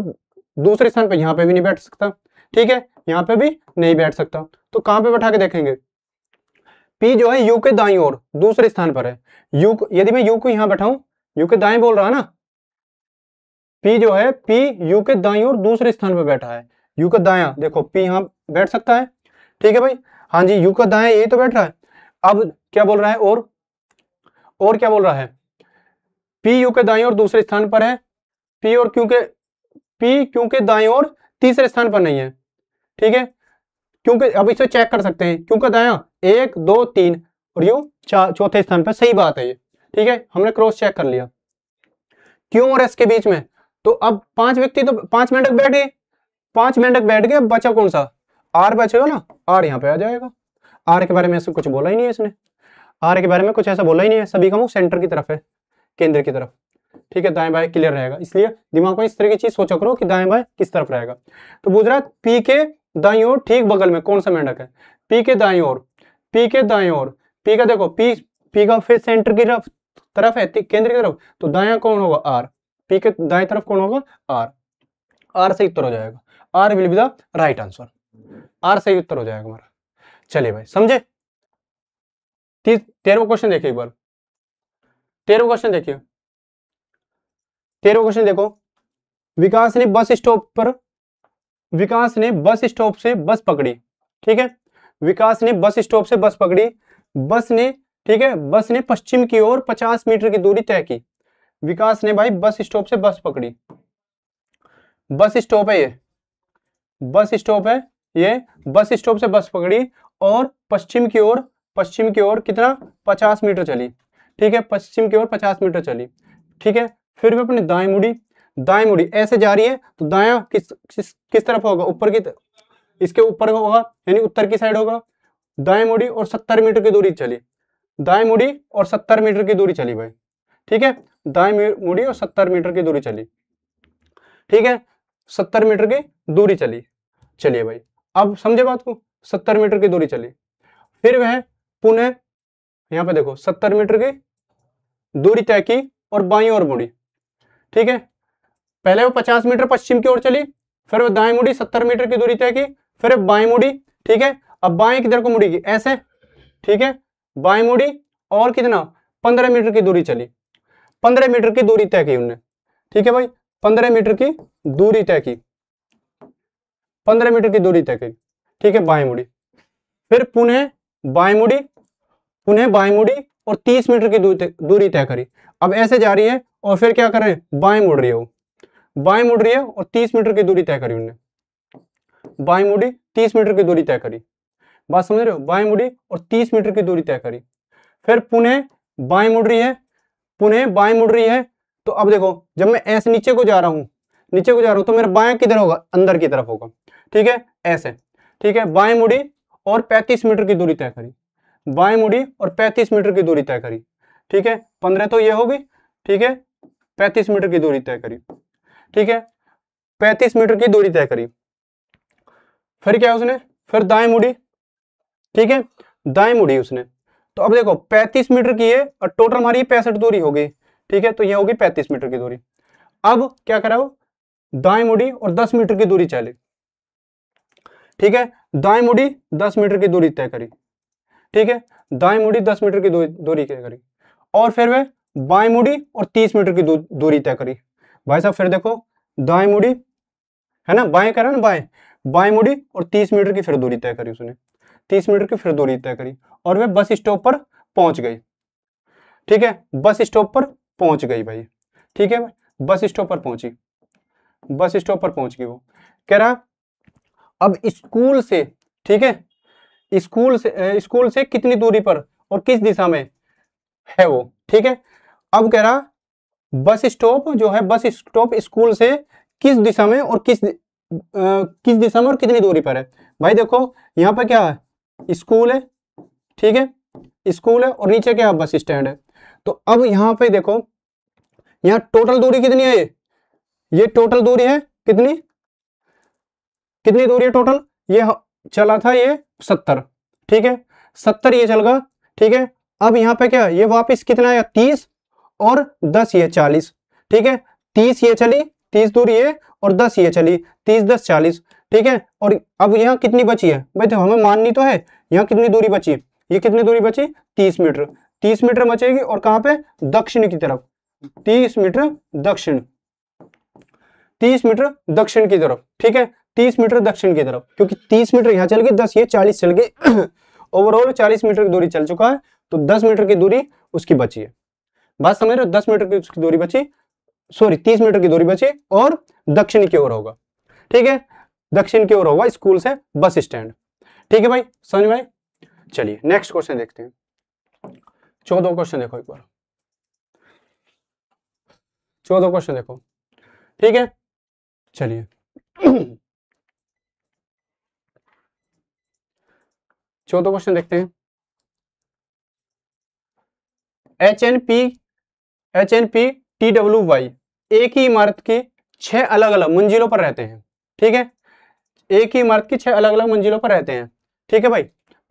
दूसरे स्थान पे, यहां पे भी नहीं बैठ सकता। ठीक है, यहां पे भी नहीं बैठ सकता, तो कहां पे बैठा के देखेंगे? पी जो है यू के दाईं ओर दूसरे स्थान पर है, यू यदि मैं यू को यहां बैठाऊं, यू के दाएं बोल रहा है ना, पी जो है, पी यू के दाईं ओर दूसरे स्थान पर बैठा है, यू का दायां, देखो पी यहां बैठ सकता है। ठीक है भाई, हाँ जी, यू का दायां यही तो बैठ रहा है। अब क्या बोल रहा है? और क्या बोल रहा है? पी यू के दाईं ओर दूसरे स्थान पर है, पी और क्यू के, पी क्यू के दाईं ओर तीसरे स्थान पर नहीं है। ठीक है, क्योंकि अब इसे चेक कर सकते हैं, क्यू का दायां 1 2 3 और यू चौथे स्थान पर, सही बात है ये। ठीक है, हमने क्रॉस चेक कर लिया। क्यू और एस के बीच में तो अब 5 व्यक्ति, तो 5 मेंढक बैठ गए, 5 मेंढक बैठ गए, बचा कौन सा, आर बचेगा ना, आर यहाँ पे आ जाएगा। आर के बारे में ऐसे कुछ बोला ही नहीं है इसने, आर के बारे में कुछ ऐसा बोला ही नहीं है, सभी का मुंह सेंटर की तरफ है, केंद्र की तरफ। ठीक है, दाएं बाएं क्लियर रहेगा, इसलिए दिमाग में इस तरह की चीज सोचा करो कि दाएं बाएं किस तरफ रहेगा। तो पूछ रहा है पी के दाईं ओर ठीक बगल में कौन सा मेंढक है, पी के दाईं ओर, पी के दाईं ओर, पी का देखो, पी का फिर सेंटर की तरफ है, केंद्र की तरफ, तो दाया कौन होगा, आर, पी के दाएं तरफ कौन होगा, आर, आर सही उत्तर हो जाएगा, R will be the right answer, R सही उत्तर हो जाएगा हमारा। चलिए भाई समझे। 13वां क्वेश्चन देखिए एक बार, 13वां क्वेश्चन देखिए, 13वां क्वेश्चन देखो, विकास ने बस स्टॉप से बस पकड़ी, ठीक है, विकास ने बस स्टॉप से बस पकड़ी, बस ने, ठीक है, बस ने पश्चिम की ओर 50 मीटर की दूरी तय की। विकास ने भाई बस स्टॉप से बस पकड़ी, बस स्टॉप है ये, बस स्टॉप है ये, बस स्टॉप से बस पकड़ी और पश्चिम की ओर कितना, 50 मीटर चली, ठीक है, पश्चिम की ओर 50 मीटर चली, ठीक है, फिर भी अपनी दाएं मुड़ी ऐसे जा रही है, तो दाया किस तरफ होगा, ऊपर की, इसके ऊपर होगा, यानी उत्तर की साइड होगा। दाएं मुड़ी और 70 मीटर की दूरी चली, दाएं मुड़ी और 70 मीटर की दूरी चली भाई, ठीक है, दाएं मुड़ी और 70 मीटर की दूरी चली, ठीक है, 70 मीटर की दूरी चली। चलिए भाई अब समझे बात को, 70 मीटर की दूरी चली, फिर वह पुनः यहां पे देखो 70 मीटर की दूरी तय की और बाईं ओर मुड़ी, ठीक है, पहले वो 50 मीटर पश्चिम की ओर चली, फिर वो दाएं मुड़ी 70 मीटर की दूरी तय की, फिर बाएं मुड़ी, ठीक है, अब बाएं किधर को मुड़ेगी, ऐसे, ठीक है, बाएं मुड़ी और कितना 15 मीटर की दूरी चली, 15 मीटर की दूरी तय की उनने, ठीक है भाई, 15 मीटर की दूरी तय की, 15 मीटर की दूरी तय की, ठीक है, बाएं मुड़ी, फिर पुनः बाएं मुड़ी और 30 मीटर की दूरी तय करी। अब ऐसे जा रही है और फिर क्या कर रहे हैं, बाएं मुड़ रही है, वो बाएं मुड़ रही है और 30 मीटर की दूरी तय करी उन्होंने, बाएं मुड़ी 30 मीटर की दूरी तय करी, बात समझ रहे हो, बाएं मुड़ी और 30 मीटर की दूरी तय करी, फिर पुनः बाएं मुड़ रही है, तो अब देखो जब मैं ऐसे नीचे को जा रहा हूं तो मेरा बाएं किधर होगा, अंदर की तरफ होगा, ठीक है, ऐसे, ठीक है, बाएं मुड़ी और 35 मीटर की दूरी तय करी, बाएं मुड़ी और 35 मीटर की दूरी तय करी, ठीक है, 15 तो ये होगी, ठीक है, 35 मीटर की दूरी तय करी, ठीक है, 35 मीटर की दूरी तय करी, फिर क्या उसने, फिर दाएं मुड़ी, ठीक है, दाएं मुड़ी उसने, तो अब देखो 35 मीटर की है और टोटल हमारी 65 दूरी हो गई, ठीक है, तो ये होगी 35 मीटर की दूरी। अब क्या करा वो, दाएं मुड़ी और 10 मीटर की दूरी चली, ठीक है, दाएं मुड़ी 10 मीटर की दूरी तय करी, ठीक है, दाएं मुड़ी 10 मीटर की दूरी तय करी, और फिर वह बाएं मुड़ी और 30 मीटर की दूरी तय करी। भाई साहब फिर देखो दाएं मुड़ी है ना, बाएं करा ना, बाएं मुड़ी और 30 मीटर की फिर दूरी तय करी उसने, 30 मीटर की फिर दूरी तय करी, और वह बस स्टॉप पर पहुंच गई, ठीक है, बस स्टॉप पर पहुंच गई भाई, ठीक है भाई, बस स्टॉप पर पहुंची, बस स्टॉप पर पहुंच गई, वो कह रहा अब स्कूल से, ठीक है, स्कूल से कितनी दूरी पर और किस दिशा में है वो, ठीक है, अब कह रहा बस स्टॉप जो है, बस स्टॉप स्कूल से किस दिशा में और किस दिशा में और कितनी दूरी पर है। भाई देखो यहाँ पर क्या है, स्कूल है, ठीक है, स्कूल है और नीचे क्या है, बस स्टैंड है, तो अब यहाँ पे देखो यहाँ टोटल दूरी कितनी है, ये टोटल दूरी है कितनी दूरी है टोटल, ये चला था ये 70, ठीक है, 70 ये चल गया, ठीक है, अब यहाँ पे क्या ये वापस कितना है 30 और 10 ये 40, ठीक है, 30 ये चली, 30 दूरी है और 10 ये चली, 30 10 40, ठीक है, और अब यहाँ कितनी बची है भाई, तो हमें माननी तो है, यहाँ कितनी दूरी बची, ये कितनी दूरी बची 30 मीटर, 30 मीटर बचेगी, और कहां पे दक्षिण की तरफ, 30 मीटर दक्षिण, 30 मीटर दक्षिण की तरफ, ठीक है, 30 मीटर दक्षिण की तरफ, क्योंकि 30 मीटर यहां चल गई, 10 ये 40 चल गई, ओवरऑल 40 मीटर की दूरी चल चुका है, तो 10 मीटर की दूरी उसकी बची है, बात समझ रहे हो, 10 मीटर की उसकी दूरी बची, सॉरी 30 मीटर की दूरी बची और दक्षिण की ओर होगा, ठीक है, दक्षिण की ओर होगा स्कूल से बस स्टैंड, ठीक है भाई, समझ में। चलिए नेक्स्ट क्वेश्चन देखते हैं, 14 क्वेश्चन देखो एक बार, 14 क्वेश्चन देखो, ठीक है, चलिए चौथा क्वेश्चन देखते हैं। HNP TWY एक ही इमारत की 6 अलग अलग मंजिलों पर रहते हैं। ठीक है, एक ही इमारत की 6 अलग अलग मंजिलों पर रहते हैं। ठीक है भाई,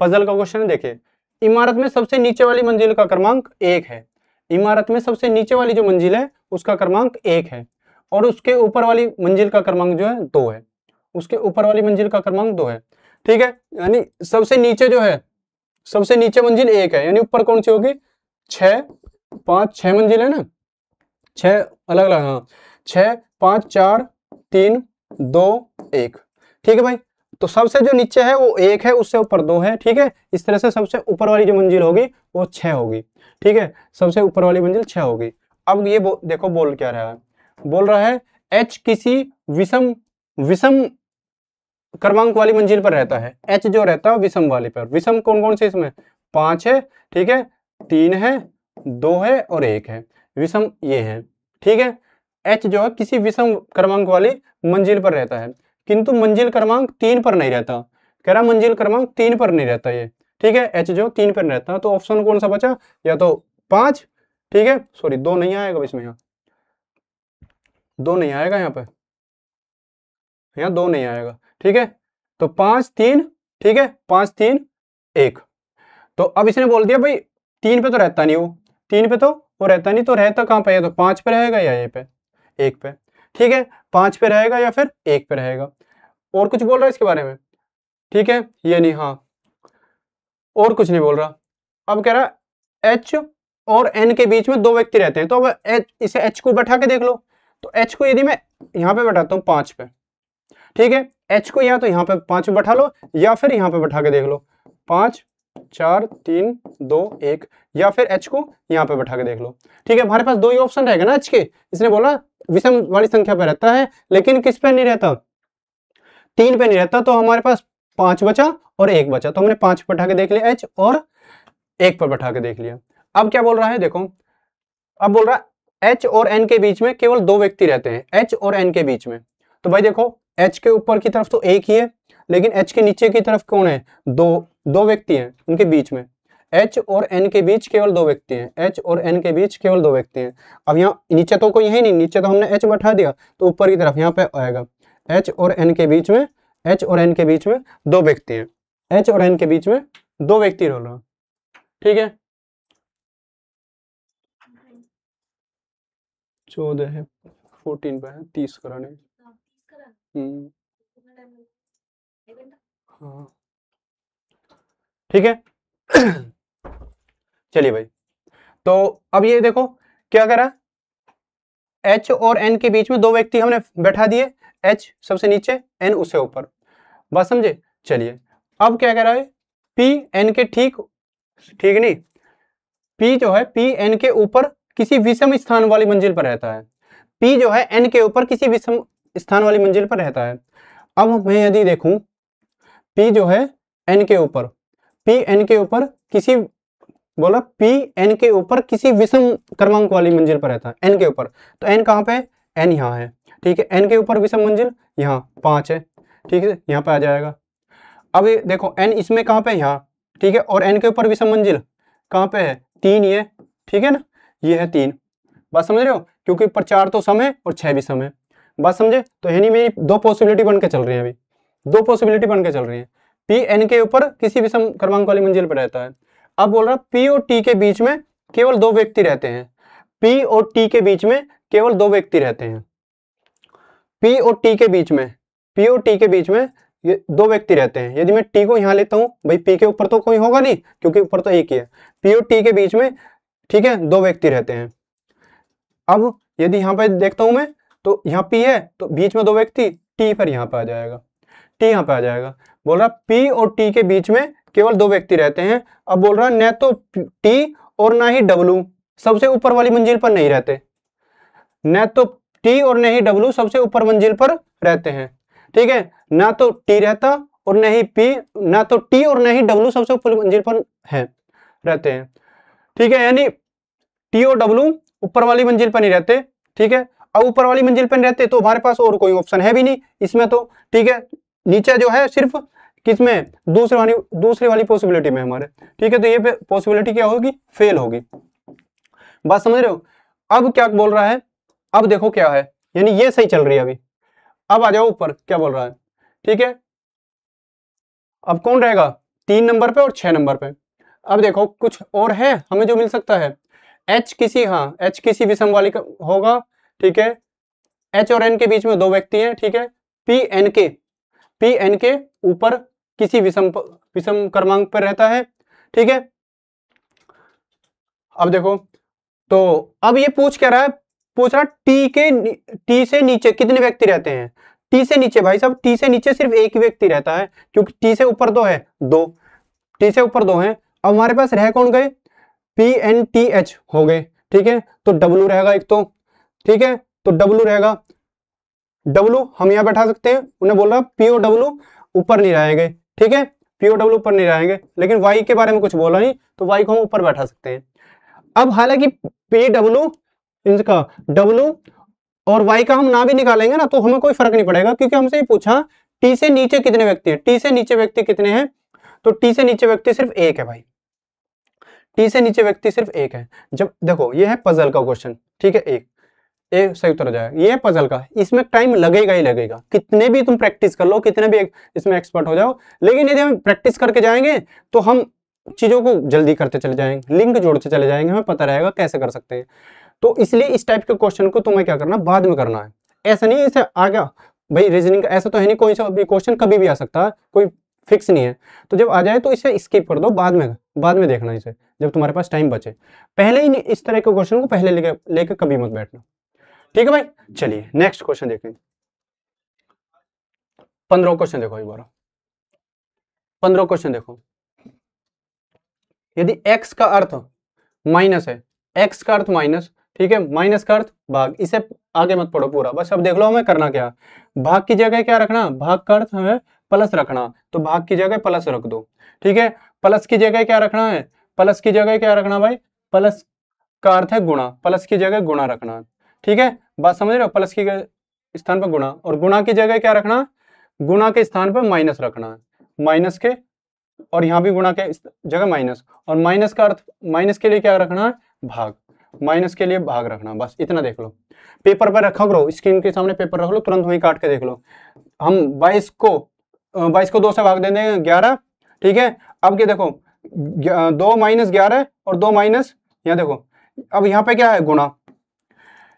पजल का क्वेश्चन है, देखिए इमारत में सबसे नीचे वाली मंजिल का क्रमांक 1 है। इमारत में सबसे नीचे वाली जो मंजिल है उसका क्रमांक 1 है और उसके ऊपर वाली मंजिल का क्रमांक जो है 2 है। उसके ऊपर वाली मंजिल का क्रमांक 2 है। ठीक है, यानी सबसे नीचे जो है, सबसे नीचे मंजिल 1 है, यानी ऊपर कौन सी होगी? 6 5 6 मंजिल है ना, 6 अलग अलग, हाँ 6 5 4 3 2 1। ठीक है भाई, तो सबसे जो नीचे है वो 1 है, उससे ऊपर 2 है। ठीक है, इस तरह से सबसे ऊपर वाली जो मंजिल होगी वो 6 होगी। ठीक है, सबसे ऊपर वाली मंजिल 6 होगी। अब ये देखो बोल क्या रहा है, बोल रहा है H किसी विषम विषम क्रमांक वाली मंजिल पर रहता है। H जो रहता है विषम वाली पर। विषम कौन कौन से इसमें? 5 है, ठीक है, 3 है, 2 है और 1 है। विषम ये है। ठीक है, H जो है किसी विषम क्रमांक वाली मंजिल पर रहता है, किंतु मंजिल क्रमांक 3 पर नहीं रहता। कह रहा मंजिल क्रमांक 3 पर नहीं रहता ये। ठीक है, H जो 3 पर रहता, तो ऑप्शन कौन सा बचा? या तो 5, ठीक है, सॉरी 2 नहीं आएगा इसमें, यहाँ 2 नहीं आएगा, यहाँ पे यहाँ 2 नहीं आएगा। ठीक है, तो 5 3, ठीक है, 5 3 1। तो अब इसने बोल दिया भाई 3 पे तो रहता नहीं, वो 3 पे तो वो रहता नहीं, तो रहता कहाँ पे है? तो 5 पे रहेगा या ये पे 1 पे। ठीक है, 5 पे रहेगा या फिर 1 पे रहेगा। और कुछ बोल रहा है इसके बारे में? ठीक है, ये नहीं, हाँ और कुछ नहीं बोल रहा। अब कह रहा H और N के बीच में 2 व्यक्ति रहते हैं। तो अब इसे H को बैठा के देख लो। तो H को यदि मैं यहाँ पे बैठाता हूँ 5 पे, ठीक है, H को या तो यहाँ पे 5 पे बैठा लो या फिर यहाँ पे बैठा के देख लो, 5 4 3 2 1, या फिर H को यहाँ पे बैठा के देख लो। ठीक है, हमारे पास 2 ही ऑप्शन रहेगा ना H के। इसने बोला विषम वाली संख्या पे रहता है, लेकिन किस पे नहीं रहता? 3 पे नहीं रहता। तो हमारे पास 5 बचा और 1 बचा, तो हमने 5 पे बैठा के देख लिया H और 1 पर बैठा के देख लिया। अब क्या बोल रहा है देखो, अब बोल रहा H और N के बीच में केवल 2 व्यक्ति रहते हैं। H और N के बीच में, तो भाई देखो H के ऊपर की तरफ तो 1 ही है, लेकिन H के नीचे की तरफ कौन है? 2 व्यक्ति हैं उनके बीच में। H और N के बीच केवल 2 व्यक्ति हैं। H और N के बीच केवल 2 व्यक्ति हैं। अब यहाँ नीचे तो कोई है नहीं, नीचे तो हमने H बैठा दिया, तो ऊपर की तरफ यहाँ पे आएगा H और N के बीच में, H और N के बीच में 2 व्यक्ति हैं। H और N के बीच में 2 व्यक्ति रह रहा। ठीक है, 14 है, 14 पे है, 30 कराने। हाँ ठीक है। चलिए भाई, तो अब ये देखो क्या करा, H और N के बीच में 2 व्यक्ति हमने बैठा दिए, H सबसे नीचे, N उससे ऊपर। बात समझे? चलिए, अब क्या कह रहा है, P N के ठीक नहीं, P जो है P N के ऊपर किसी विषम स्थान वाली मंजिल पर रहता है। P जो है N के ऊपर किसी विषम स्थान वाली मंजिल पर रहता है। अब मैं यदि देखूं P जो है N के ऊपर, P N के ऊपर किसी, बोला P N के ऊपर किसी विषम क्रमांक वाली मंजिल पर रहता है, N के ऊपर। तो N कहाँ पे है? N यहाँ है। ठीक है, N के ऊपर विषम मंजिल यहाँ 5 है। ठीक है, यहाँ पे आ जाएगा। अब ये देखो N इसमें कहाँ पे? यहाँ। ठीक है, और N के ऊपर विषम मंजिल कहाँ पे है? 3 ही है। ठीक है ना, ये है 3। बात समझ रहे हो? क्योंकि ऊपर 4 तो सम है और 6 भी सम है। बात समझे? तो यानी मेरी 2 पॉसिबिलिटी बन के चल रही है, अभी 2 पॉसिबिलिटी बन के चल रही है। P N के ऊपर किसी विषम क्रमांक वाली मंजिल पर रहता है। अब बोल रहा P और T के बीच में केवल 2 व्यक्ति रहते हैं। P और T के बीच में केवल 2 व्यक्ति रहते हैं। P और T के बीच में, P और T के बीच में ये 2 व्यक्ति रहते हैं। यदि मैं T को यहाँ लेता हूँ, भाई P के ऊपर तो कोई होगा नहीं क्योंकि ऊपर तो एक ही है। P और T के बीच में, ठीक है, 2 व्यक्ति रहते हैं। अब यदि यहाँ पे देखता हूँ मैं, तो यहाँ P है तो बीच में 2 व्यक्ति, T पर यहाँ पे आ जाएगा, T यहाँ पे आ जाएगा। बोल रहा P और T के बीच में केवल 2 व्यक्ति रहते हैं। अब बोल रहा न तो T और ना ही W सबसे ऊपर वाली मंजिल पर नहीं रहते, न तो T और न ही W सबसे ऊपर मंजिल पर रहते हैं। ठीक है, ना तो T रहता और न ही P, ना तो T और न ही W सबसे ऊपर मंजिल पर है रहते हैं। ठीक है, यानी T और W ऊपर वाली मंजिल पर नहीं रहते। ठीक है, अब ऊपर वाली मंजिल पर रहते तो हमारे पास और कोई ऑप्शन है भी नहीं इसमें तो। ठीक है, नीचे जो है सिर्फ किसमें, दूसरे वाली पॉसिबिलिटी में हमारे, ठीक है। तो ये पॉसिबिलिटी क्या होगी, फेल होगी। बात समझ रहे हो। अब क्या बोल रहा है, अब देखो क्या है, यानी ये सही चल रही है अभी। अब आ जाओ ऊपर, क्या बोल रहा है, ठीक है। अब कौन रहेगा 3 नंबर पे और 6 नंबर पे। अब देखो कुछ और है हमें जो मिल सकता है, H किसी, हाँ H किसी विषम वाली का होगा, ठीक है। H और N के बीच में 2 व्यक्ति हैं, ठीक है। P N के ऊपर किसी विषम क्रमांक पर रहता है, ठीक है। अब देखो, तो अब ये पूछ क्या रहा है, पूछ रहा T से नीचे कितने व्यक्ति रहते हैं। T से नीचे भाई साहब, T से नीचे सिर्फ एक ही व्यक्ति रहता है, क्योंकि T से ऊपर 2 है, 2 T से ऊपर 2 हैं। अब हमारे पास रह कौन गए, PNTH हो गए, ठीक है। तो W रहेगा एक तो, ठीक है। तो W रहेगा, W हम यहां बैठा सकते हैं, उन्हें बोल रहा POW ऊपर नहीं रहेंगे, ठीक है। POW ऊपर नहीं रहेंगे, लेकिन Y के बारे में कुछ बोला नहीं, तो Y को हम ऊपर बैठा सकते हैं। अब हालांकि PW इनका W और Y का हम ना भी निकालेंगे ना तो हमें कोई फर्क नहीं पड़ेगा, क्योंकि हमसे ये पूछा T से नीचे कितने व्यक्ति हैं। T से नीचे व्यक्ति कितने हैं, तो T से नीचे व्यक्ति सिर्फ एक है भाई, T से नीचे व्यक्ति सिर्फ एक है। जब देखो ये है पजल का क्वेश्चन, ठीक है, एक सही उत्तर हो जाएगा। ये है पजल का, इसमें टाइम लगेगा ही लगेगा, कितने भी तुम प्रैक्टिस कर लो, कितने भी इसमें एक्सपर्ट हो जाओ, लेकिन यदि हम प्रैक्टिस करके जाएंगे तो हम चीजों को जल्दी करते चले जाएंगे, लिंक जोड़ते चले जाएंगे, हमें पता रहेगा कैसे कर सकते हैं। तो इसलिए इस टाइप के क्वेश्चन को तुम्हें क्या करना, बाद में करना है। ऐसा नहीं इसे आ गया भाई रीजनिंग का, ऐसा तो है नहीं, कोई सा भी क्वेश्चन कभी भी आ सकता है, कोई फिक्स नहीं है। तो जब आ जाए तो इसे स्किप कर दो, बाद में देखना इसे, जब तुम्हारे पास टाइम बचे। पहले ही इस तरह के क्वेश्चन को पहले लेके कभी मत बैठना, ठीक है भाई। चलिए नेक्स्ट क्वेश्चन देखें। 15 क्वेश्चन देखो एक बार, 15 क्वेश्चन देखो। यदि x का अर्थ माइनस है, x का अर्थ माइनस, ठीक है, माइनस का अर्थ भाग, इसे आगे मत पढ़ो पूरा, बस अब देख लो हमें करना क्या। भाग की जगह क्या रखना, भाग का अर्थ हमें प्लस रखना, तो भाग की जगह प्लस रख दो, ठीक है। प्लस की जगह क्या रखना है, प्लस की जगह क्या रखना भाई, प्लस का अर्थ है गुणा, प्लस की जगह गुणा रखना, ठीक है। बात समझ रहे हो, प्लस की स्थान पर गुणा, और गुणा की जगह क्या रखना, गुणा के स्थान पर माइनस रखना है, माइनस के, और यहाँ भी गुणा के जगह माइनस, और माइनस का अर्थ, माइनस के लिए क्या रखना है, भाग, माइनस के लिए भाग रखना, बस इतना देख लो। पेपर पर रखा करो, स्क्रीन के सामने पेपर रख लो, तुरंत वहीं काट के देख लो। हम 22 को 2 से भाग दे देंगे 11, ठीक है। अब क्या देखो, 2 माइनस 11 और 2 माइनस, यहाँ देखो, अब यहाँ पे क्या है, गुणा,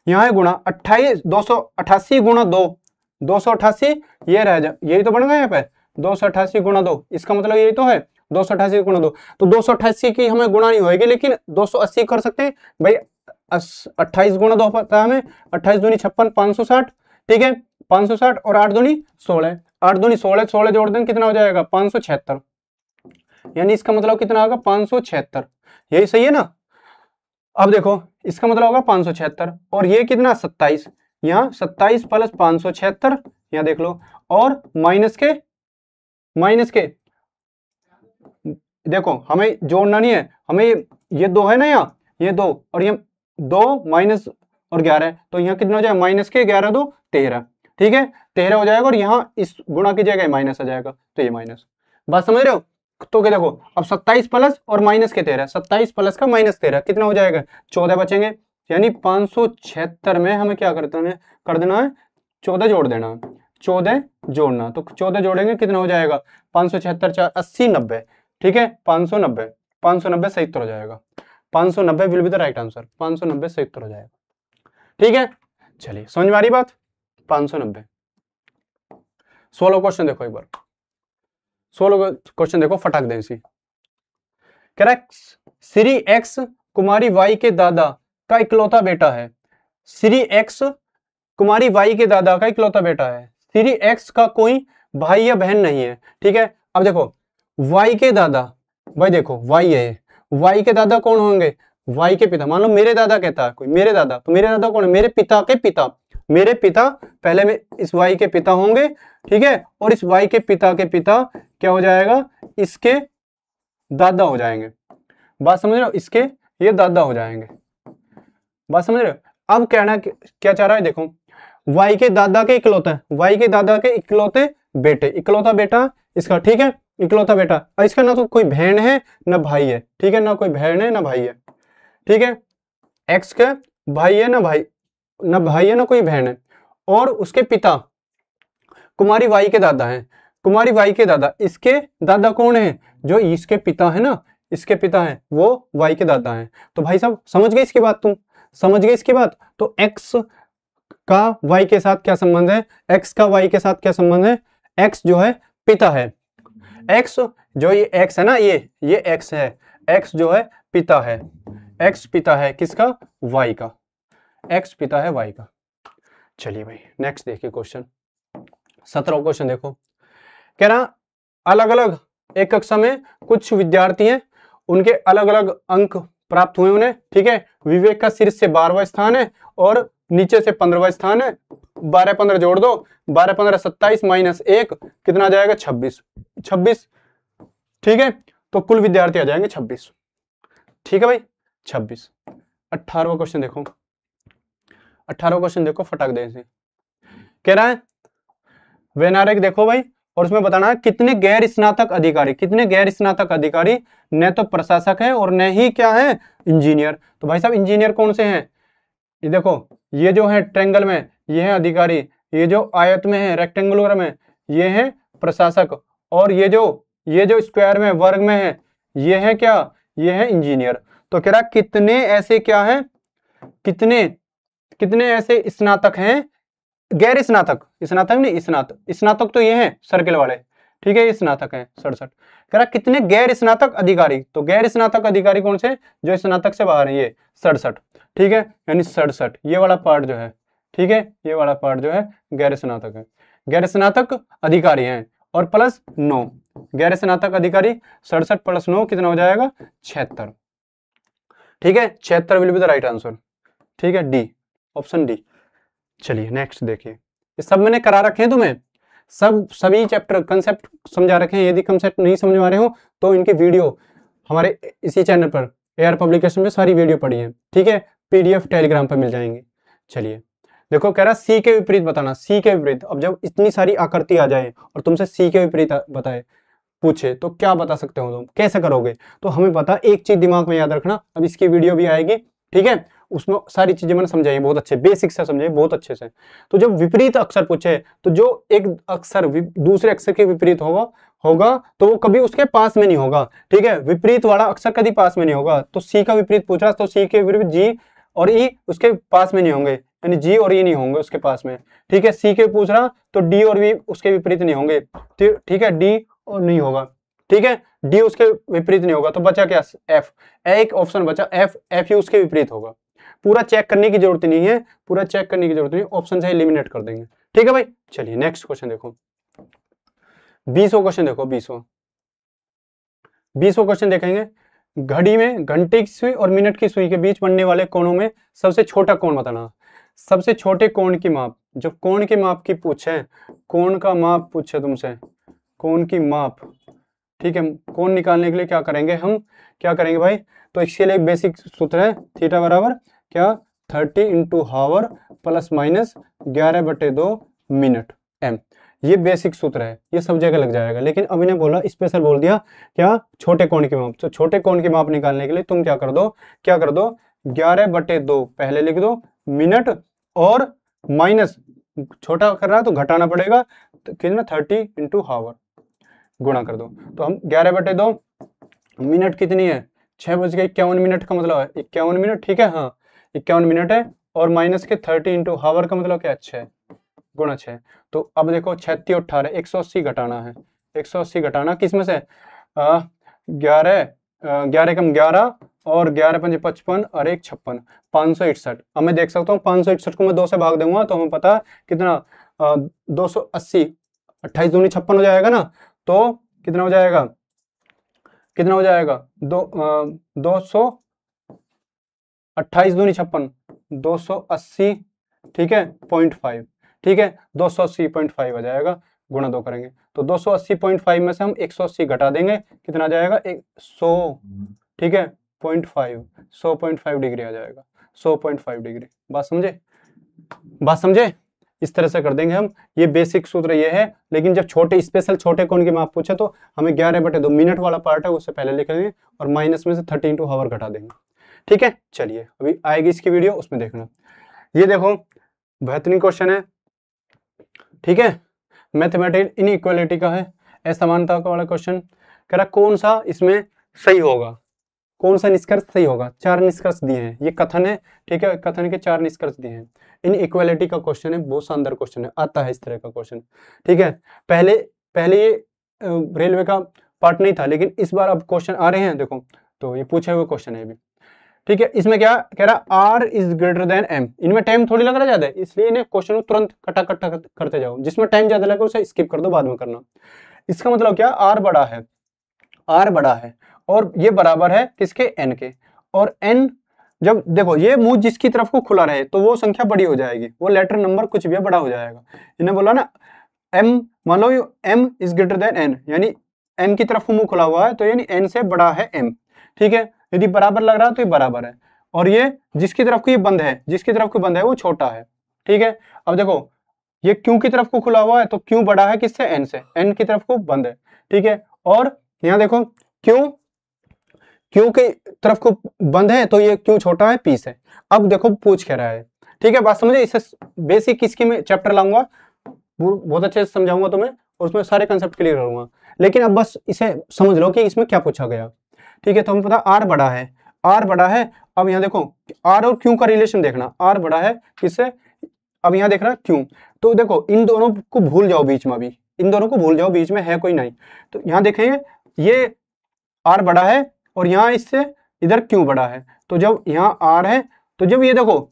यहाँ है गुणा, 28, 288 गुणा 2, 288, ये रह जा, यही तो बन गया यहाँ पे, 288 गुणा 2, इसका मतलब यही तो है, 288 गुणा 2। तो 288 की हमें गुणा नहीं होगी, लेकिन 280 कर सकते हैं भाई। 28 गुणा 2 पता है हमें, 28 दूनी 56, 560, ठीक है, 560, और 8 दूनी 16, 8 दूनी 16, 16 जोड़ दें कितना हो जाएगा, 576, यानी इसका मतलब कितना होगा, 576, यही सही है ना। अब देखो इसका मतलब होगा 576, और ये कितना 27, यहाँ 27 प्लस 576, यहाँ देख लो, और माइनस के देखो हमें जोड़ना नहीं है, हमें ये 2 है ना, यहाँ ये 2, और ये 2 माइनस और 11, तो यहाँ कितना हो जाएगा, माइनस के 11 2 13, ठीक है, 13 हो जाएगा, और यहाँ इस गुणा की जगह माइनस आ जाएगा, तो ये माइनस। बात समझ रहे हो। तो क्या देखो, अब 27 प्लस और माइनस के 13, 27 प्लस का माइनस 13 कितना हो जाएगा, 14 बचेंगे, यानी 576 में हमें क्या कर देना है, 14 जोड़ देना, 14 जोड़ना, तो 14 जोड़ेंगे कितना हो जाएगा, 576 4 80 90, ठीक है, 590 सही उत्तर हो जाएगा, 590 will be the right answer, 590 सही उत्तर हो जाएगा, ठीक है। चलिए समझ में आ रही बात, 590। 16 क्वेश्चन देखो एक बार, 16 क्वेश्चन देखो, फटाक दें इसी। कह रहा है श्री एक्स कुमारी वाई के दादा का इकलौता बेटा है, श्री एक्स कुमारी वाई के दादा का इकलौता बेटा है, श्री एक्स का कोई भाई या बहन नहीं है, ठीक है। अब देखो वाई के दादा, भाई देखो वाई है, वाई के दादा कौन होंगे, वाई के पिता, मान लो मेरे दादा कहता है कोई, मेरे दादा, तो मेरे दादा कौन है, मेरे पिता के पिता, मेरे पिता पहले में इस वाई के पिता होंगे, ठीक है, और इस वाई के पिता क्या हो जाएगा, इसके दादा हो जाएंगे। बात समझ रहे हो, इसके ये दादा हो जाएंगे, बात समझ रहे हो। अब कहना क्या चाह रहा है, देखो वाई के दादा के इकलौते, वाई के दादा के इकलौते बेटे, इकलौता बेटा इसका, ठीक है, इकलौता बेटा। और इसका ना तो कोई बहन है ना भाई है, ठीक है, ना कोई बहन है ना भाई है, ठीक है, एक्स का भाई है ना भाई है ना कोई बहन है। और उसके पिता कुमारी बाई के दादा हैं, कुमारी बाई के दादा, इसके दादा कौन है, जो इसके पिता है ना, इसके पिता है वो वाई के दादा हैं। तो भाई साहब समझ गए इसकी बात, तुम समझ गए इसकी बात। तो एक्स का वाई के साथ क्या संबंध है, एक्स का वाई के साथ क्या संबंध है, एक्स जो है पिता है, एक्स जो ये एक्स है ना, ये एक्स है, एक्स जो है पिता है, एक्स पिता है किसका, वाई का, एक्स पिता है वाई का। चलिए भाई नेक्स्ट देखिए क्वेश्चन 17वां क्वेश्चन देखो, कह रहा अलग अलग एक कक्षा में कुछ विद्यार्थी हैं, उनके अलग अलग अंक प्राप्त हुए उन्हें, ठीक है, विवेक का शीर्ष से 12वां स्थान है और नीचे से 15वां स्थान है, 12 15 जोड़ दो, 12 15 27 माइनस 1 कितना आ जाएगा, 26, ठीक है, तो कुल विद्यार्थी आ जाएंगे 26, ठीक है भाई 26। 18वां क्वेश्चन देखो, 18वां क्वेश्चन देखो फटाक दे से, कह रहा है वेनारेक देखो भाई, और उसमें बताना है कितने गैर स्नातक अधिकारी, कितने गैर स्नातक अधिकारी न तो प्रशासक है और न ही क्या है इंजीनियर। तो भाई साहब इंजीनियर कौन से हैं, ये देखो, ये जो है ट्रायंगल में ये है अधिकारी, ये जो आयत में है रेक्टेंगुलर में ये है प्रशासक, और ये जो स्क्वायर में वर्ग में है ये है क्या, ये है इंजीनियर। तो कह रहा कितने ऐसे क्या है, कितने ऐसे स्नातक हैं, गैर स्नातक, स्नातक नहीं स्नातक, स्नातक तो ये है सर्किल वाले, ठीक है, ये स्नातक है 67। कह रहा कितने गैर स्नातक अधिकारी, तो गैर स्नातक अधिकारी कौन से, जो स्नातक से बाहर है ये 67, ठीक है, यानी 67 ये वाला पार्ट जो है, ठीक है, ये वाला पार्ट जो है गैर स्नातक है, गैर स्नातक अधिकारी हैं, और प्लस 9 गैर स्नातक अधिकारी, 67 प्लस 9 कितना हो जाएगा 76, ठीक है, 76 will be the right answer, ठीक है, डी, ऑप्शन डी। चलिए नेक्स्ट देखिए, ये सब मैंने करा रखे हैं तुम्हें, सभी चैप्टर कंसेप्ट समझा रखे हैं, यदि कंसेप्ट नहीं समझ आ रहे हो तो इनके वीडियो हमारे इसी चैनल पर एआर पब्लिकेशन में सारी वीडियो पड़ी है, ठीक है, पीडीएफ टेलीग्राम पर मिल जाएंगे। चलिए देखो कह रहा सी के विपरीत बताना, सी के विपरीत, अब जब इतनी सारी आकृति आ जाए और तुमसे सी के विपरीत बताए पूछे तो क्या बता सकते हो तुम, कैसे करोगे, तो हमें पता एक चीज दिमाग में याद रखना, अब इसकी वीडियो भी आएगी, ठीक है, उसमें सारी चीजें मैंने समझाई बहुत अच्छे, बेसिक से समझाई बहुत अच्छे से। तो जब विपरीत अक्षर पूछे तो जो एक अक्षर दूसरे अक्षर के विपरीत होगा तो वो कभी उसके पास में नहीं होगा, ठीक है, विपरीत वाला अक्षर कभी पास में नहीं होगा। तो सी का विपरीत पूछ रहा तो सी के विपरीत जी और ई उसके पास में नहीं होंगे, यानी जी और ई नहीं होंगे उसके पास में, ठीक है, सी के पूछ रहा तो डी और वी उसके विपरीत नहीं होंगे, ठीक है, डी और नहीं होगा, ठीक है, डी उसके विपरीत नहीं होगा, तो बचा क्या एफ, एक ऑप्शन बचा एफ, एफ ही उसके विपरीत होगा। पूरा चेक करने की जरूरत नहीं है, पूरा चेक करने की जरूरत नहीं, ऑप्शन से एलिमिनेट कर देंगे, ठीक है भाई। चलिए नेक्स्ट क्वेश्चन देखो, 20वां क्वेश्चन देखो, 20वां क्वेश्चन देखेंगे, घड़ी में घंटे की सुई और मिनट की सुई के बीच बनने वाले कोणों में सबसे छोटा कोण बताना। सबसे छोटे कोण की माप, जब कोण की माप की पूछे, कोण का माप पूछे तुमसे, कोण की माप, ठीक है, कोण निकालने के लिए क्या करेंगे हम, क्या करेंगे भाई, तो इसके लिए एक बेसिक सूत्र है, थीटा बराबर क्या 30 इंटू हावर प्लस माइनस 11/2 मिनट एम, ये बेसिक सूत्र है, ये सब जगह लग जाएगा, लेकिन अभी ने बोला स्पेशल बोल दिया क्या छोटे कोण की माप। तो छोटे कोण की माप निकालने के लिए तुम क्या कर दो, 11/2 पहले लिख दो मिनट, और माइनस छोटा कर रहा है तो घटाना पड़ेगा, तो कितना 30 इंटू हावर गुणा कर दो, तो हम 11/2 मिनट कितनी है 6:51 मिनट का मतलब है 51 मिनट, ठीक है, हाँ 51 मिनट है, और माइनस के 30 इंटू हावर का मतलब क्या 6 गुणा 6। तो अब देखो 36 18 180 घटाना है, 180 घटाना किस में से 11 कम 11 और 11 5 55 और 1 56 561। अब मैं देख सकता हूँ 561 को मैं 2 से भाग दूंगा तो हमें पता कितना 280, 28 दूनी 56 हो जाएगा ना, तो कितना हो जाएगा, कितना हो जाएगा 228 दूनी 56 280, ठीक है 0.5, ठीक है 280.5 आ जाएगा, गुणा 2 करेंगे तो 280.5 में से हम 180 घटा देंगे, कितना आ जाएगा 100, ठीक है 0.5, 100.5 डिग्री आ जाएगा, 100.5 डिग्री। बात समझे, बात समझे, इस तरह से कर देंगे हम। ये बेसिक सूत्र ये है, लेकिन जब छोटे स्पेशल छोटे कोण की माप पूछे तो हमें 11/2 मिनट वाला पार्ट है उससे पहले लिखेंगे और माइनस में से 32 हावर घटा देंगे। ठीक है, चलिए अभी आएगी इसकी वीडियो, उसमें देखना। ये देखो बेहतरीन क्वेश्चन है, ठीक है, मैथमेटिकल इनइक्वालिटी का है, असमानता का वाला क्वेश्चन। कह रहा कौन सा इसमें सही होगा, कौन सा निष्कर्ष सही होगा। 4 निष्कर्ष दिए हैं, ये कथन है, ठीक है, कथन के 4 निष्कर्ष दिए हैं। इन इक्वालिटी का क्वेश्चन है, बहुत शानदार क्वेश्चन है, आता है इस तरह का क्वेश्चन। ठीक है, पहले ये रेलवे का पार्ट नहीं था, लेकिन इस बार अब क्वेश्चन आ रहे हैं, देखो तो ये पूछे हुए क्वेश्चन है अभी। ठीक है, इसमें क्या कह रहा, R is greater than M. इनमें टाइम थोड़ी लग रहा ज्यादा है, इसलिए इन्हें क्वेश्चन को तुरंत कटा करते जाओ, जिसमें टाइम ज्यादा लगे उसे स्किप कर दो, बाद में करना। इसका मतलब क्या, आर बड़ा है, आर बड़ा है और ये बराबर है किसके, एन के। और एन जब देखो ये मुंह जिसकी तरफ को खुला रहे तो वो संख्या बड़ी हो जाएगी, वो लेटर नंबर कुछ भी बड़ा हो जाएगा। इन्हें बोला ना एम, मान लो M is greater than N, यानी एम की तरफ मुंह खुला हुआ है तो यानी एन से बड़ा है एम। ठीक है, यदि बराबर लग रहा है तो ये बराबर है, और ये जिसकी तरफ को ये बंद है, जिसकी तरफ को बंद है वो छोटा है। ठीक है, अब देखो ये क्यू की तरफ को खुला हुआ है तो क्यू बड़ा है किससे, एन से, एन की तरफ को बंद है। ठीक है, और यहाँ देखो क्यू की तरफ को बंद है तो ये क्यू छोटा है पी से। अब देखो पूछ क्या रहा है, ठीक है, बात समझे। इसे बेसिक इसकी मैं चैप्टर लाऊंगा, बहुत अच्छे से समझाऊंगा तुम्हें और उसमें सारे कंसेप्ट क्लियर करूंगा, लेकिन अब बस इसे समझ लो कि इसमें क्या पूछा गया। ठीक है, तो हमें पता आर बड़ा है, आर बड़ा है। अब यहाँ देखो आर और क्यू का रिलेशन देखना, आर बड़ा है किससे, अब यहाँ देखना क्यू, तो देखो इन दोनों को भूल जाओ, बीच में भी इन दोनों को भूल जाओ, बीच में है कोई नहीं। तो यहाँ देखेंगे ये आर बड़ा है और यहाँ इससे इधर क्यू बड़ा है, तो जब यहाँ आर है तो जब ये देखो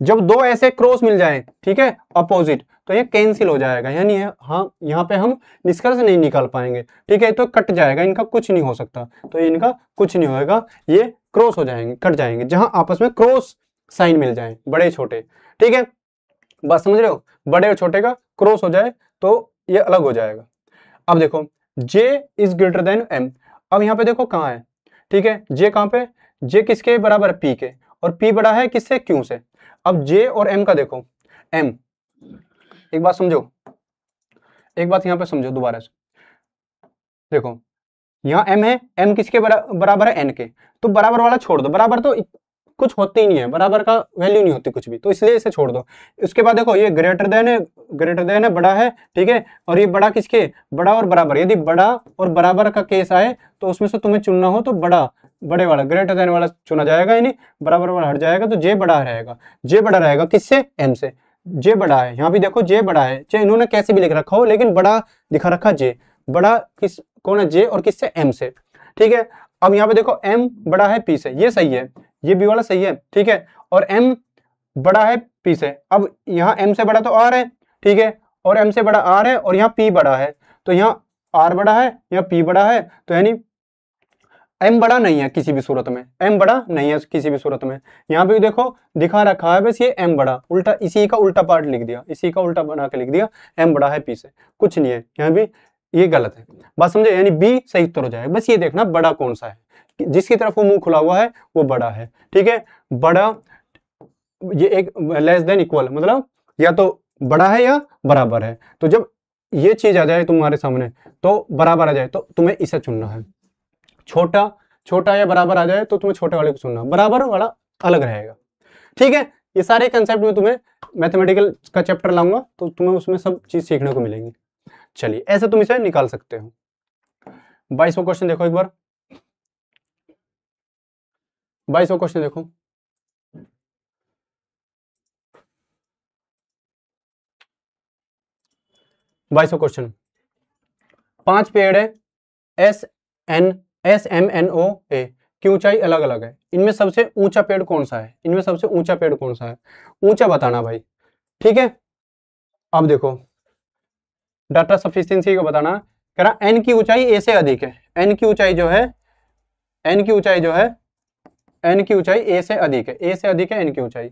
जब दो ऐसे क्रॉस मिल जाए, ठीक है, अपोजिट, तो ये कैंसिल हो जाएगा, यानी हाँ यहाँ पे हम निष्कर्ष नहीं निकाल पाएंगे। ठीक है, तो कट जाएगा, इनका कुछ नहीं हो सकता, तो इनका कुछ नहीं होएगा, ये क्रॉस हो जाएंगे, कट जाएंगे, जहां आपस में क्रॉस साइन मिल जाए, बड़े छोटे। ठीक है, बात समझ रहे हो, बड़े और छोटे का क्रॉस हो जाए तो ये अलग हो जाएगा। अब देखो J is greater then M, अब यहाँ पे देखो कहाँ है, ठीक है, J कहाँ पे, J किसके बराबर है, P के, और P बड़ा है किससे, Q से। अब J और M का देखो, M, एक बात समझो, एक बात यहाँ पे समझो दोबारा से, देखो यहाँ M है, M किसके बराबर है, N के, तो बराबर वाला छोड़ दो, बराबर तो कुछ होते ही नहीं है, बराबर का वैल्यू नहीं होती कुछ भी, तो इसलिए इसे छोड़ दो। उसके बाद देखो ये ग्रेटर देन है, ग्रेटर देन है, बड़ा है, ठीक है, और ये बड़ा किसके, बड़ा और बराबर, यदि बड़ा और बराबर का केस आए तो उसमें से तुम्हें चुनना हो तो बड़े वाला, ग्रेटर देन वाला चुना जाएगा, यानी बराबर वाला हट जाएगा, तो जे बड़ा रहेगा, जे बड़ा रहेगा किससे, एम से। जे बड़ा है, यहाँ भी देखो जे बड़ा है, चाहे इन्होंने कैसे भी लिख रखा हो लेकिन बड़ा दिखा रखा, जे बड़ा किस कौन है, जे और किससे, एम से। ठीक है, अब यहाँ पे देखो एम बड़ा है पी से, ये सही है, ये बी वाला सही है, ठीक है, और एम बड़ा है पी से। अब यहाँ एम से बड़ा तो आर है, ठीक है, और एम से बड़ा आर है, और यहाँ पी बड़ा है, तो यहाँ आर बड़ा है, यहाँ पी बड़ा है, तो यानी एम बड़ा नहीं है किसी भी सूरत में, एम बड़ा नहीं है किसी भी सूरत में। यहाँ पे देखो दिखा रखा है बस ये एम बड़ा, उल्टा इसी का उल्टा पार्ट लिख दिया, इसी का उल्टा बना के लिख दिया, एम बड़ा है पी से, कुछ नहीं है, यहाँ भी ये गलत है, बात समझे, यानी बी सही उत्तर हो जाएगा। बस ये देखना बड़ा कौन सा है, जिसकी तरफ वो मुंह खुला हुआ है वो बड़ा है। ठीक है, बड़ा ये एक लेस देन इक्वल, मतलब या तो बड़ा है या बराबर है, तो जब ये चीज आ जाए तुम्हारे सामने तो बराबर आ जाए तो तुम्हें इसे चुनना है, छोटा या बराबर आ जाए तो तुम्हें छोटे वाले को चुनना, बराबर वाला अलग रहेगा। ठीक है, ये सारे कंसेप्ट में तुम्हें मैथमेटिकल का चैप्टर लाऊंगा तो तुम्हें उसमें सब चीज सीखने को मिलेंगी। चलिए ऐसे तुम इसे निकाल सकते हो। 22वां क्वेश्चन देखो एक बार, 22वां क्वेश्चन देखो, क्वेश्चन, 5 पेड़ है SMNO A की ऊंचाई अलग अलग है, इनमें सबसे ऊंचा पेड़ कौन सा है, इनमें सबसे ऊंचा पेड़ कौन सा है, ऊंचा बताना भाई। ठीक है, अब देखो डाटा सफिशिएंसी को बताना, कह रहा n की ऊंचाई a से अधिक है, n की ऊंचाई जो है n की ऊंचाई a से अधिक है, a से अधिक है n की ऊंचाई,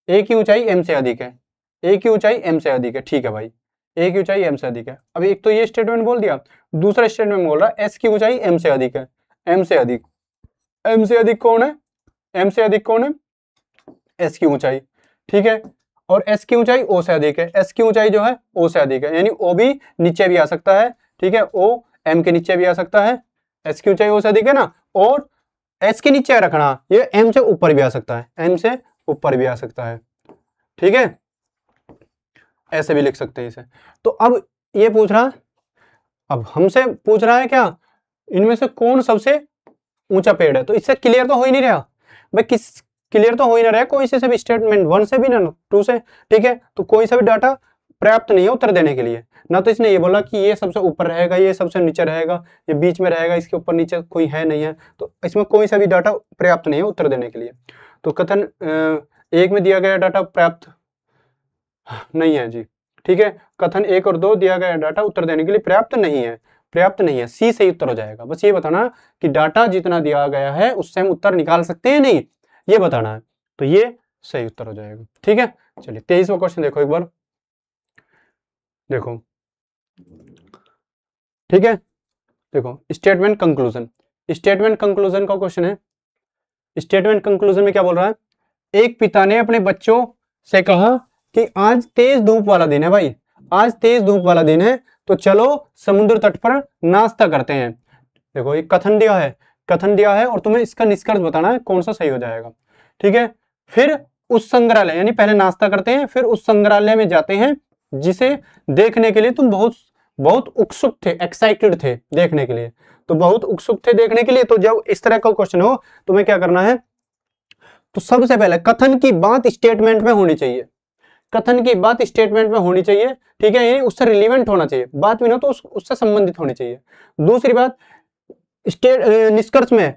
a की ऊंचाई m से अधिक है, a की ऊंचाई m से अधिक है। ठीक है भाई, a की ऊंचाई m से अधिक है। अब एक तो ये स्टेटमेंट बोल दिया, दूसरा स्टेटमेंट बोल रहा है s की ऊंचाई m से अधिक है, m से अधिक, m से अधिक कौन है, m से अधिक कौन है, s की ऊंचाई। ठीक है, और एस की ऊंचाई ओ से अधिक है, एस की ऊंचाई जो है ओ से अधिक है, यानी ओ भी नीचे भी आ सकता है, ठीक है, ओ एम के नीचे भी आ सकता है, एस की ऊंचाई ओ से अधिक है ना, और एस के नीचे रखना, ये एम से ऊपर भी आ सकता है, एम से ऊपर भी आ सकता है, ठीक है, ऐसे भी लिख सकते हैं इसे। तो अब ये पूछ रहा, अब हमसे पूछ रहा है क्या, इनमें से कौन सबसे ऊंचा पेड़ है, तो इससे क्लियर तो हो ही नहीं रहा भाई, किस क्लियर तो हो ही ना रहा, कोई से भी स्टेटमेंट 1 से भी ना 2 से, ठीक है, तो कोई सा भी डाटा पर्याप्त नहीं है उत्तर देने के लिए, ना तो इसने ये बोला कि ये सबसे ऊपर रहेगा, ये सबसे नीचे रहेगा, ये बीच में रहेगा, इसके ऊपर नीचे कोई है नहीं है, तो इसमें कोई सा भी डाटा पर्याप्त नहीं है उत्तर देने के लिए। तो कथन 1 में दिया गया डाटा पर्याप्त नहीं है जी, ठीक है, कथन 1 और 2 दिया गया डाटा उत्तर देने के लिए पर्याप्त नहीं है, पर्याप्त नहीं है, सी सही उत्तर हो जाएगा। बस ये बताना कि डाटा जितना दिया गया है उससे हम उत्तर निकाल सकते हैं नहीं, ये बताना है, तो ये सही उत्तर हो जाएगा, ठीक है। चलिए 23वां क्वेश्चन देखो एक बार, देखो, ठीक है, देखो स्टेटमेंट कंक्लूजन, स्टेटमेंट कंक्लूजन का क्वेश्चन है। स्टेटमेंट कंक्लूजन में क्या बोल रहा है, एक पिता ने अपने बच्चों से कहा कि आज तेज धूप वाला दिन है भाई, आज तेज धूप वाला दिन है, तो चलो समुद्र तट पर नाश्ता करते हैं। देखो ये कथन दिया है, कथन दिया है और तुम्हें इसका निष्कर्ष बताना है कौन सा सही हो जाएगा, ठीक है। फिर उस संग्रहालय, यानी पहले नाश्ता करते हैं, फिर उस संग्रहालय में जाते हैं जिसे देखने के लिए तुम बहुत बहुत उत्सुक थे, एक्साइटेड थे देखने के लिए, तो बहुत उत्सुक थे देखने के लिए। तो जब इस तरह का क्वेश्चन हो तुम्हें क्या करना है, तो सबसे पहले कथन की बात स्टेटमेंट में होनी चाहिए, कथन की बात स्टेटमेंट में होनी चाहिए, ठीक है, ये उससे रिलेवेंट होना चाहिए, बात भी ना तो उससे संबंधित होनी चाहिए। दूसरी बात, निष्कर्ष में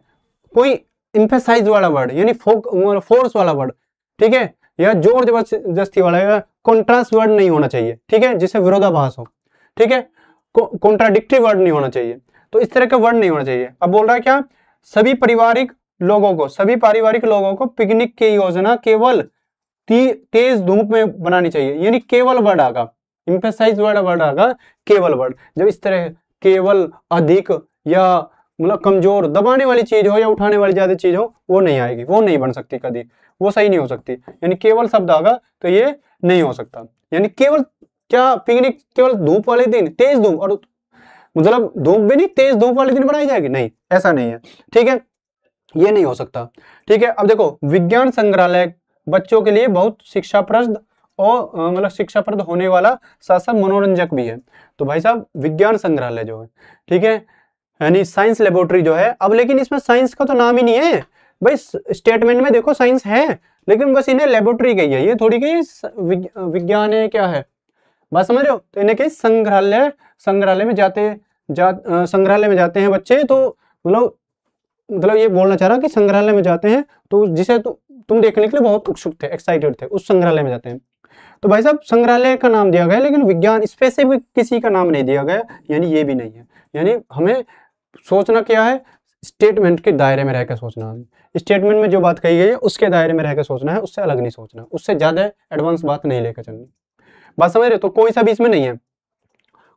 कोई एम्फेसाइज वाला वर्ड, यानी फोर्स वाला वर्ड, ठीक है, या जोर जबरदस्ती वाला या कॉन्ट्रास्ट वर्ड नहीं होना चाहिए, ठीक है, जिसे विरोधाभास हो, ठीक है, कॉन्ट्राडिक्टरी वर्ड नहीं होना चाहिए, तो इस तरह का वर्ड नहीं होना चाहिए। अब बोल रहा है क्या, सभी पारिवारिक लोगों को पिकनिक की योजना केवल तेज धूप में बनानी चाहिए, यानी केवल वर्ड आगा, एम्फेसाइज वर्ड आगा, केवल वर्ड। जब इस तरह केवल, अधिक या मतलब कमजोर, दबाने वाली चीज हो या उठाने वाली ज्यादा चीज हो, वो नहीं आएगी, वो नहीं बन सकती कभी, वो सही नहीं हो सकती, यानी केवल शब्द आगा तो ये नहीं हो सकता। यानी केवल क्या, पिकनिक केवल धूप वाले दिन, तेज धूप, और मतलब धूप भी नहीं, तेज धूप वाले दिन बनाई जाएगी, नहीं, ऐसा नहीं है, ठीक है, ये नहीं हो सकता, ठीक है। अब देखो, विज्ञान संग्रहालय बच्चों के लिए बहुत शिक्षाप्रद और मतलब शिक्षाप्रद होने वाला, साथ साथ मनोरंजक भी है। तो भाई साहब विज्ञान संग्रहालय जो है, ठीक है, यानी साइंस लेबोरेटरी जो है, अब लेकिन इसमें साइंस का तो नाम ही नहीं है भाई, स्टेटमेंट में देखो साइंस है, लेकिन बस इन्हें लेबोरेटरी गई है, ये थोड़ी गई विज्ञान है, क्या है, बात समझ रहे हो। तो इन्हें कहीं संग्रहालय में संग्रहालय में जाते हैं बच्चे, तो मतलब ये बोलना चाह रहा कि संग्रहालय में जाते हैं तो जिसे तुम देखने के लिए बहुत उत्सुक थे, एक्साइटेड थे, उस संग्रहालय में जाते हैं। तो भाई साहब संग्रहालय का नाम दिया गया, लेकिन विज्ञान स्पेसिफिक किसी का नाम नहीं दिया गया, यानी ये भी नहीं है। यानी हमें सोचना क्या है, स्टेटमेंट के दायरे में रहकर सोचना है, स्टेटमेंट में जो बात कही गई है उसके दायरे में रहकर सोचना है, उससे अलग नहीं सोचना, उससे ज्यादा एडवांस बात नहीं लेकर चलनी, बात समझ रहे। तो कोई सा भी इसमें नहीं है,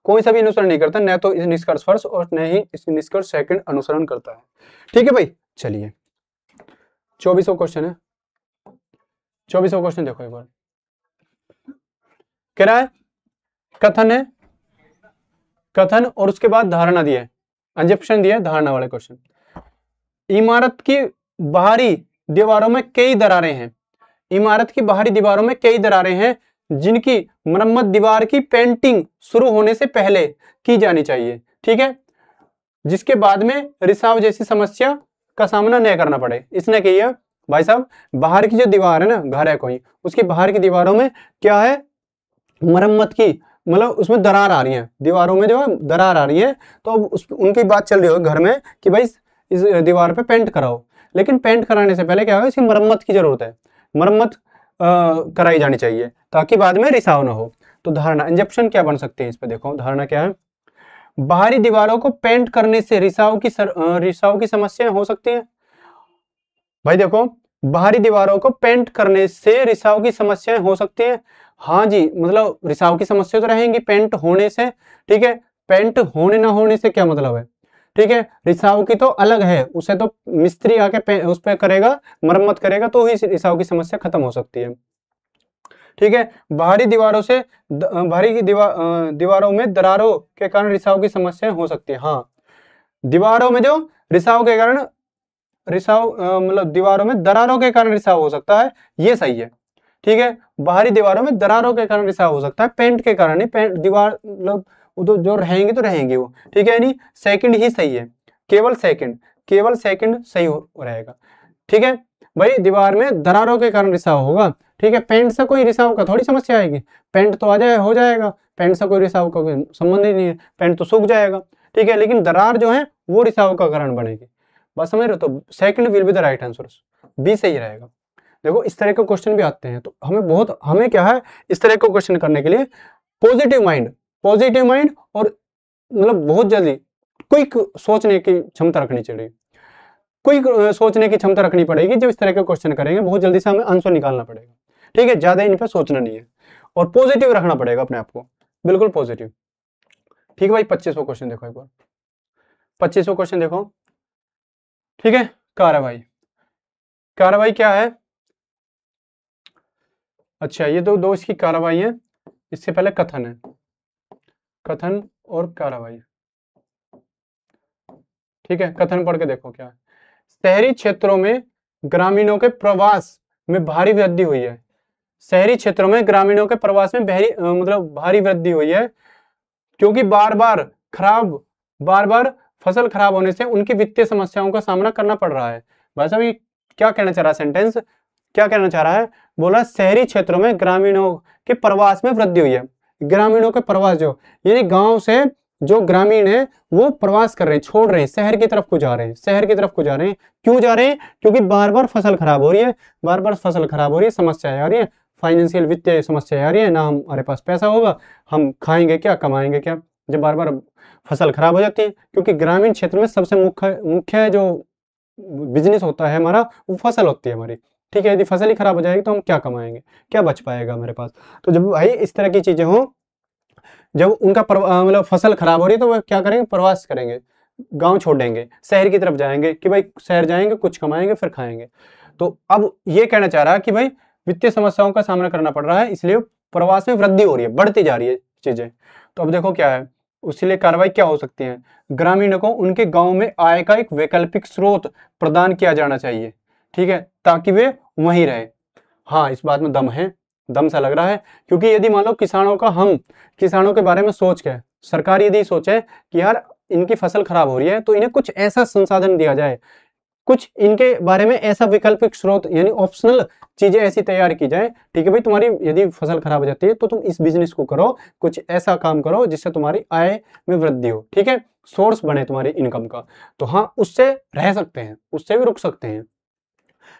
कोई सा भी अनुसरण नहीं करता, न तो इस निष्कर्ष फर्स्ट और न ही इस निष्कर्ष सेकंड अनुसरण करता है, ठीक है भाई। चलिए 24वां क्वेश्चन है, 24वां क्वेश्चन देखो एक बार, कह रहा है कथन है, कथन और उसके बाद धारणा दिया है, अंजप्शन दिया है, धारणा वाले क्वेश्चन। इमारत की बाहरी दीवारों में कई दरारें हैं, इमारत की बाहरी दीवारों में कई दरारें हैं जिनकी मरम्मत दीवार की पेंटिंग शुरू होने से पहले की जानी चाहिए, ठीक है, जिसके बाद में रिसाव जैसी समस्या का सामना न करना पड़े। इसने किया भाई साहब, बाहर की जो दीवार है ना, घर है कोई, उसकी बाहर की दीवारों में क्या है, मरम्मत की, मतलब उसमें दरार आ रही है, दीवारों में जो है दरार आ रही है, तो उनकी बात चल रही हो घर में कि भाई इस दीवार पे पेंट कराओ, लेकिन पेंट कराने से पहले क्या होगा, इसकी मरम्मत की जरूरत है, मरम्मत कराई जानी चाहिए ताकि बाद में रिसाव ना हो। तो धारणा, इंजेक्शन क्या बन सकते हैं इस पे, देखो धारणा क्या है, बाहरी दीवारों को पेंट करने से रिसाव की समस्याएं हो सकती हैं। भाई देखो, बाहरी दीवारों को पेंट करने से रिसाव की समस्याएं हो सकती हैं, हाँ जी, मतलब रिसाव की समस्या तो रहेंगी पेंट होने से, ठीक है, पेंट होने ना होने से क्या मतलब है, ठीक है, रिसाव की तो अलग है, उसे तो मिस्त्री आके उस पर करेगा, मरम्मत करेगा, तो ही रिसाव की समस्या खत्म हो सकती है, ठीक है। बाहरी दीवारों से दीवारों में दरारों के कारण रिसाव की समस्याएं हो सकती है। हाँ, दीवारों में जो रिसाव के कारण मतलब दीवारों में दरारों के कारण रिसाव हो सकता है, ये सही है। ठीक है, बाहरी दीवारों में दरारों के कारण रिसाव हो सकता है, पेंट के कारण नहीं। पेंट दीवार मतलब तो जो रहेंगे तो रहेंगे वो, ठीक है। यानी सेकंड ही सही है, केवल सेकंड सही रहेगा। ठीक है भाई, दीवार में दरारों के कारण रिसाव होगा। ठीक है, पेंट से कोई रिसाव का थोड़ी समस्या आएगी, पेंट तो आ जाए हो जाएगा, पेंट से कोई रिसाव का कोई संबंध ही नहीं है, पेंट तो सूख जाएगा। ठीक है, लेकिन दरार जो है वो रिसाव का कारण बनेगी। बस समझ रहे हो? तो second will be the right answer, B सही रहेगा। देखो इस तरह के क्वेश्चन भी आते हैं, तो हमें क्या है, इस तरह के क्वेश्चन करने के लिए पॉजिटिव माइंड और मतलब बहुत जल्दी क्विक सोचने की क्षमता रखनी चाहिए। क्विक सोचने की क्षमता रखनी पड़ेगी। जब इस तरह के क्वेश्चन करेंगे बहुत जल्दी से हमें आंसर निकालना पड़ेगा। ठीक है, ज्यादा इन पे सोचना नहीं है और पॉजिटिव रखना पड़ेगा अपने आप को, बिल्कुल पॉजिटिव। ठीक है भाई, 25वां क्वेश्चन देखो एक बार, 25वां क्वेश्चन देखो। ठीक है, कार्रवाई क्या है? अच्छा, ये तो दो इसकी कार्रवाई है, इससे पहले कथन है, कथन और कार्रवाई। ठीक है, कथन पढ़ के देखो क्या है। शहरी क्षेत्रों में ग्रामीणों के प्रवास में भारी वृद्धि हुई है। शहरी क्षेत्रों में ग्रामीणों के प्रवास में भारी वृद्धि हुई है, क्योंकि बार बार फसल खराब होने से उनकी वित्तीय समस्याओं का सामना करना पड़ रहा है। भाई साहब, ये क्या कहना चाह रहा है? सेंटेंस क्या कहना चाह रहा है? बोला शहरी क्षेत्रों में ग्रामीणों के प्रवास में वृद्धि हुई है। ग्रामीणों के प्रवास यानी गांव से जो ग्रामीण है वो प्रवास कर रहे हैं, छोड़ रहे हैं, शहर की तरफ को जा रहे हैं, क्यों जा रहे हैं? क्योंकि बार बार फसल खराब हो रही है, समस्याएं आ रही है, फाइनेंशियल वित्तीय समस्या आ रही है, ना हमारे पास पैसा होगा, हम खाएंगे क्या, कमाएंगे क्या, जब बार बार फसल खराब हो जाती है। क्योंकि ग्रामीण क्षेत्र में सबसे मुख्य जो बिजनेस होता है हमारा, वो फसल होती है हमारी। ठीक है, यदि फसल ही खराब हो जाएगी तो हम क्या कमाएंगे, क्या बच पाएगा हमारे पास? तो जब भाई इस तरह की चीजें हो, जब उनका मतलब फसल खराब हो रही है, तो वह क्या करेंगे? प्रवास करेंगे, गांव छोड़ देंगे, शहर की तरफ जाएंगे कि भाई शहर जाएंगे, कुछ कमाएंगे, फिर खाएंगे। तो अब ये कहना चाह रहा है कि भाई वित्तीय समस्याओं का सामना करना पड़ रहा है, इसलिए प्रवास में वृद्धि हो रही है, बढ़ती जा रही है चीजें। तो अब देखो क्या है, उसके कार्रवाई क्या हो सकती है? ग्रामीणों को उनके गांव में आय का एक वैकल्पिक स्रोत प्रदान किया जाना चाहिए। ठीक है, ताकि वे वहीं रहे। हाँ, इस बात में दम सा लग रहा है, क्योंकि यदि मान लो किसानों के बारे में सोच के सरकार यदि सोचे कि यार इनकी फसल खराब हो रही है, तो इन्हें कुछ ऐसा संसाधन दिया जाए, कुछ इनके बारे में ऐसा वैकल्पिक स्रोत यानी ऑप्शनल चीजें ऐसी तैयार की जाए। ठीक है भाई, तुम्हारी यदि फसल खराब हो जाती है तो तुम इस बिजनेस को करो, कुछ ऐसा काम करो जिससे तुम्हारी आय में वृद्धि हो। ठीक है, सोर्स बने तुम्हारी इनकम का। तो हाँ, उससे रह सकते हैं, उससे भी रुक सकते हैं।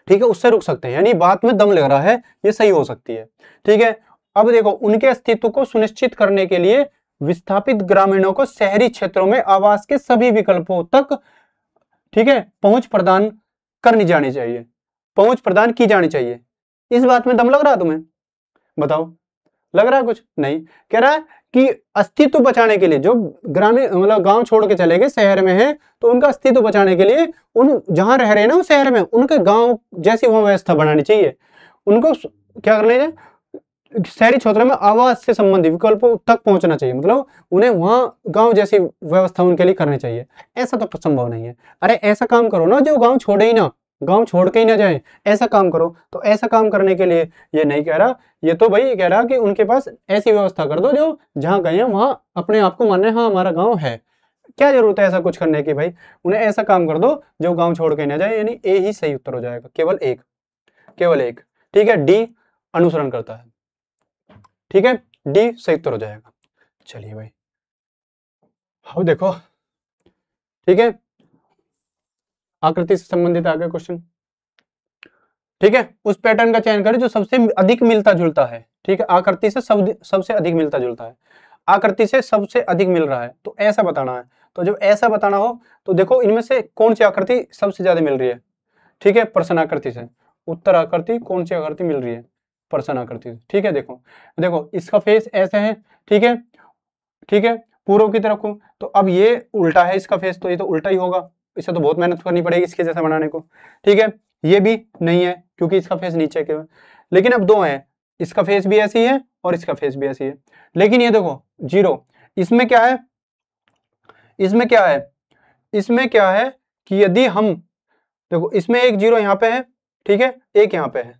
ठीक है, उससे रुक सकते हैं, यानी बात में दम लग रहा है, ये सही हो सकती है। ठीक है, अब देखो, उनके अस्तित्व को सुनिश्चित करने के लिए विस्थापित ग्रामीणों को शहरी क्षेत्रों में आवास के सभी विकल्पों तक, ठीक है, पहुंच प्रदान की जानी चाहिए। इस बात में दम लग रहा है तुम्हें? बताओ, लग रहा है कुछ? नहीं। कह रहा है कि अस्तित्व बचाने के लिए, जो ग्रामीण मतलब गांव छोड़ के चले गए, शहर में है, तो उनका अस्तित्व बचाने के लिए उन जहां रह रहे हैं ना, उस शहर में उनके गांव जैसी वहां व्यवस्था बनानी चाहिए। उनको क्या करना चाहिए? शहरी क्षेत्र में आवास से संबंधित विकल्पों तक पहुंचना चाहिए, मतलब उन्हें वहां गांव जैसी व्यवस्था उनके लिए करनी चाहिए। ऐसा तो संभव नहीं है। अरे ऐसा काम करो ना, जो गांव छोड़ के ही ना जाए, ऐसा काम करो। तो ऐसा काम करने के लिए ये नहीं कह रहा, ये तो भाई कह रहा कि उनके पास ऐसी व्यवस्था कर दो, जो जहां गए हैं वहां अपने आप को माने, हाँ हमारा गाँव है। क्या जरूरत है ऐसा कुछ करने की भाई? उन्हें ऐसा काम कर दो जो गाँव छोड़ के ना जाए, यानी ए ही सही उत्तर हो जाएगा, केवल एक। ठीक है, डी अनुसरण करता है। ठीक है, डी सही उत्तर हो जाएगा। चलिए भाई, अब देखो, ठीक है, आकृति से संबंधित आगे क्वेश्चन। ठीक है, उस पैटर्न का चयन करें जो सबसे अधिक मिलता जुलता है। ठीक है, आकृति से सबसे अधिक मिलता जुलता है, आकृति से सबसे अधिक मिल रहा है, तो ऐसा बताना है। तो जब ऐसा बताना हो तो देखो, इनमें से कौन सी आकृति सबसे ज्यादा मिल रही है? ठीक है, प्रश्न आकृति से उत्तर आकृति, कौन सी आकृति मिल रही है? प्रश्न आकृति से। ठीक है, देखो इसका फेस ऐसा है। ठीक है, पूर्व की तरफ को, तो अब ये उल्टा है इसका फेस, तो ये तो उल्टा ही होगा, इसे तो बहुत मेहनत करनी पड़ेगी इसके जैसा बनाने को। ठीक है, ये भी नहीं है क्योंकि इसका फेस नीचे के। लेकिन अब दो हैं, इसका फेस भी ऐसी है और इसका फेस भी ऐसी है। लेकिन ये देखो 0, इसमें क्या है, इसमें क्या है, इसमें क्या है कि यदि हम देखो इसमें एक 0 यहाँ पे है, ठीक है, एक यहाँ पे है,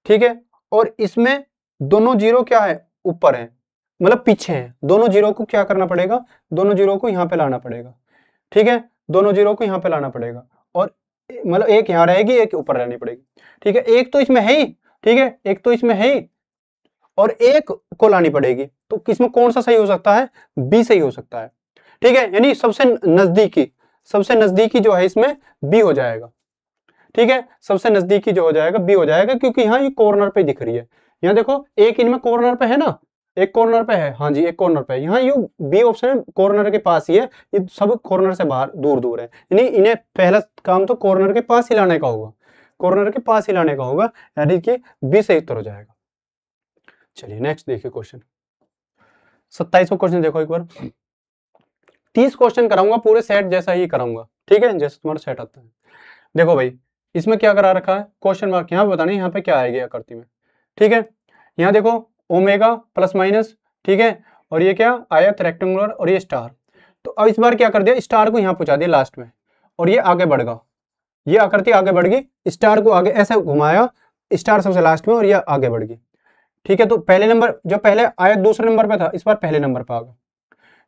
ठीक है, और इसमें दोनों 0 क्या है, ऊपर है, मतलब पीछे है। दोनों 0 को क्या करना पड़ेगा, दोनों 0 को यहाँ पे लाना पड़ेगा, ठीक है, दोनों 0 को यहाँ पे लाना पड़ेगा, और मतलब एक यहाँ रहेगी, एक ऊपर रहनी पड़ेगी, ठीक है। एक तो इसमें है ही, ठीक है, एक तो इसमें है ही, और एक को लानी पड़ेगी। तो किसमें कौन सा सही हो सकता है, बी सही हो सकता है, ठीक है, यानी सबसे नजदीकी जो है इसमें बी हो जाएगा, ठीक है, सबसे नजदीकी जो हो जाएगा बी हो जाएगा, क्योंकि यहाँ ये कॉर्नर पे दिख रही है। यहाँ देखो एक इनमें कॉर्नर पे है ना, एक कॉर्नर पे है, हाँ जी एक कॉर्नर पे है, यहाँ ये बी ऑप्शन कॉर्नर के पास ही है, ये सब कॉर्नर से बाहर दूर दूर है, यानी इन्हें पहला काम तो कॉर्नर के पास ही लाने का होगा, कॉर्नर के पास ही लाने का होगा, यानी कि बी सही उत्तर हो जाएगा। चलिए नेक्स्ट देखिए क्वेश्चन 27वां क्वेश्चन देखो एक बार। 30 क्वेश्चन कराऊंगा, पूरे सेट जैसा ही कराऊंगा, ठीक है, जैसे तुम्हारा सेट आता है। देखो भाई इसमें क्या करा रखा है, क्वेश्चन मार्क यहाँ पे बताना यहाँ पे क्या आएगा आकृति में, ठीक है। यहाँ देखो ओमेगा प्लस माइनस, ठीक है, और ये क्या आयत रेक्टेंगुलर, और ये स्टार। तो अब इस बार क्या कर दिया, स्टार को यहाँ पहुंचा दिया लास्ट में, और ये आगे बढ़ गया, ये आकृति आगे बढ़ गई, स्टार को आगे ऐसे घुमाया, स्टार सबसे लास्ट में और ये आगे बढ़ गई, ठीक है। तो पहले नंबर जो पहले आयत दूसरे नंबर पे था, इस बार पहले नंबर पे आ गया,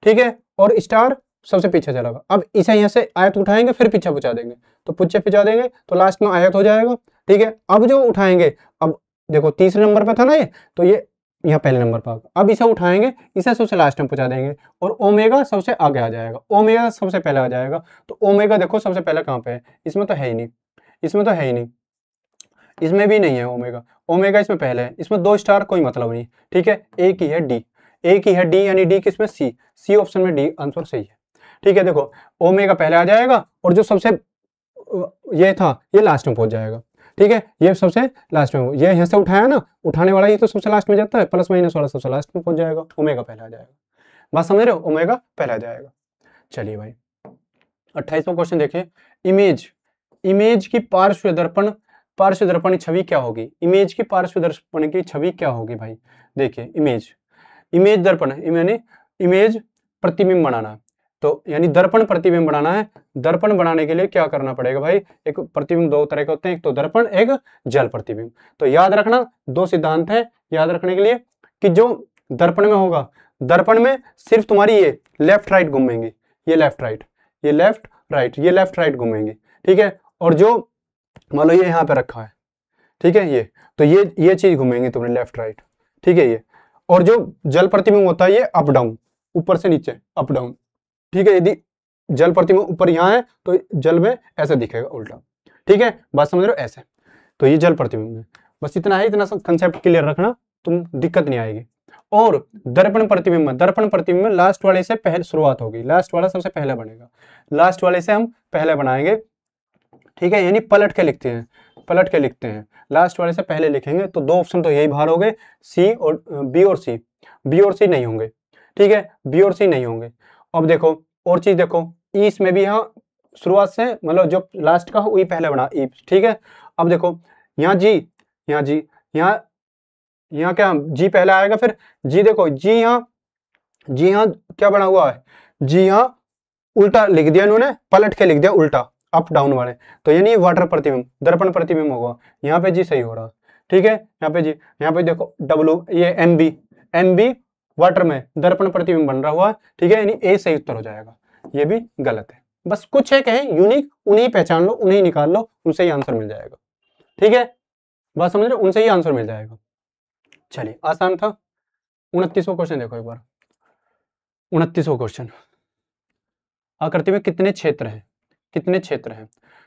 ठीक है, और स्टार सबसे पीछे चला गया। अब इसे यहाँ से आयत उठाएंगे, फिर पीछे पहुंचा देंगे, तो पीछे पहुंचा देंगे तो लास्ट में आयत हो जाएगा, ठीक है। अब जो उठाएंगे, अब देखो तीसरे नंबर पे था ना ये, तो ये यहाँ पहले नंबर पर आ गया। अब इसे उठाएंगे, इसे सबसे लास्ट में पहुंचा देंगे, और ओमेगा सबसे आगे आ जाएगा, ओमेगा सबसे पहले आ जाएगा। तो ओमेगा देखो सबसे पहले कहाँ पे है, इसमें तो है ही नहीं, इसमें तो है ही नहीं, इसमें भी नहीं है ओमेगा, ओमेगा इसमें पहले है, इसमें 2 स्टार कोई मतलब नहीं, ठीक है। एक ही है डी, एक ही है डी, यानी डी किसमें, सी ऑप्शन में डी आंसर सही है, ठीक है। देखो ओमेगा पहले आ जाएगा, और जो सबसे ये था ये लास्ट में पहुंच जाएगा, ठीक है, ये सबसे लास्ट में, ये यहाँ से उठाया ना, उठाने वाला ये तो सबसे लास्ट में जाता है, प्लस माइनस वाला सबसे लास्ट में पहुंच जाएगा, ओमेगा पहले आ जाएगा। बात समझ रहे हो, ओमेगा पहले आ जाएगा। चलिए भाई 28वां क्वेश्चन देखिए। इमेज की पार्श्व दर्पण छवि क्या होगी, इमेज की पार्श्व दर्पण की छवि क्या होगी भाई। देखिए इमेज दर्पण यानी इमेज प्रतिबिंब बनाना है, तो यानी दर्पण प्रतिबिंब बनाना है। दर्पण बनाने के लिए क्या करना पड़ेगा भाई, एक प्रतिबिंब 2 तरह के होते हैं, एक तो दर्पण, एक जल प्रतिबिंब। तो याद रखना 2 सिद्धांत है याद रखने के लिए, कि जो दर्पण में होगा, दर्पण में सिर्फ तुम्हारी ये लेफ्ट राइट घूमेंगी, ये लेफ्ट राइट, ये लेफ्ट राइट, ये लेफ्ट राइट घूमेंगी, ठीक है। और जो मान लो ये यहाँ पे रखा है, ठीक है, ये तो ये चीज घूमेंगी तुम्हारी लेफ्ट राइट, ठीक है, ये। और जो जल प्रतिबिंब होता है ये अप डाउन, ऊपर से नीचे अप डाउन, ठीक है। यदि जल प्रतिबिंब ऊपर यहाँ है तो जल में ऐसे दिखेगा उल्टा, ठीक है, बात समझ रहे हो, ऐसे। तो ये जल प्रतिबिंब है, बस इतना है, इतना कंसेप्ट क्लियर रखना, तुम दिक्कत नहीं आएगी। और दर्पण प्रतिबिंब में लास्ट वाले से पहले शुरुआत होगी, लास्ट वाला सबसे पहले बनेगा, लास्ट वाले से हम पहले बनाएंगे, ठीक है, यानी पलट के लिखते हैं, लास्ट वाले से पहले लिखेंगे। तो 2 ऑप्शन तो यही बाहर हो गए, सी और बी और सी, बी और सी नहीं होंगे, ठीक है, बी और सी नहीं होंगे। अब देखो और चीज देखो, ई इसमें भी यहाँ शुरुआत से मतलब जो लास्ट का वही पहले बना ई, ठीक है। अब देखो यहाँ जी, यहाँ क्या जी पहले आएगा, फिर जी, देखो जी यहाँ क्या बना हुआ है, जी यहाँ उल्टा लिख दिया इन्होंने, पलट के लिख दिया उल्टा, अप डाउन वाले, तो यानी वाटर प्रतिबिंब, दर्पण प्रतिबिंब होगा, यहाँ पे जी सही हो रहा, ठीक है, यहाँ पे जी, यहाँ पे देखो डब्लू, ये एम बी वाटर में दर्पण प्रतिबिंब बन रहा हुआ, ठीक है, यानी ए सही उत्तर हो जाएगा, ये भी गलत है। बस कुछ है कहें यूनिक, उन्हें पहचान लो, उन्हें निकाल लो, उनसे ही आंसर मिल जाएगा, ठीक है, बात समझ रहे हो, उनसे ही आंसर मिल जाएगा। चलिए आसान था। 29वां क्वेश्चन देखो एक बार। 29वां क्वेश्चन, आकृति में कितने क्षेत्र हैं,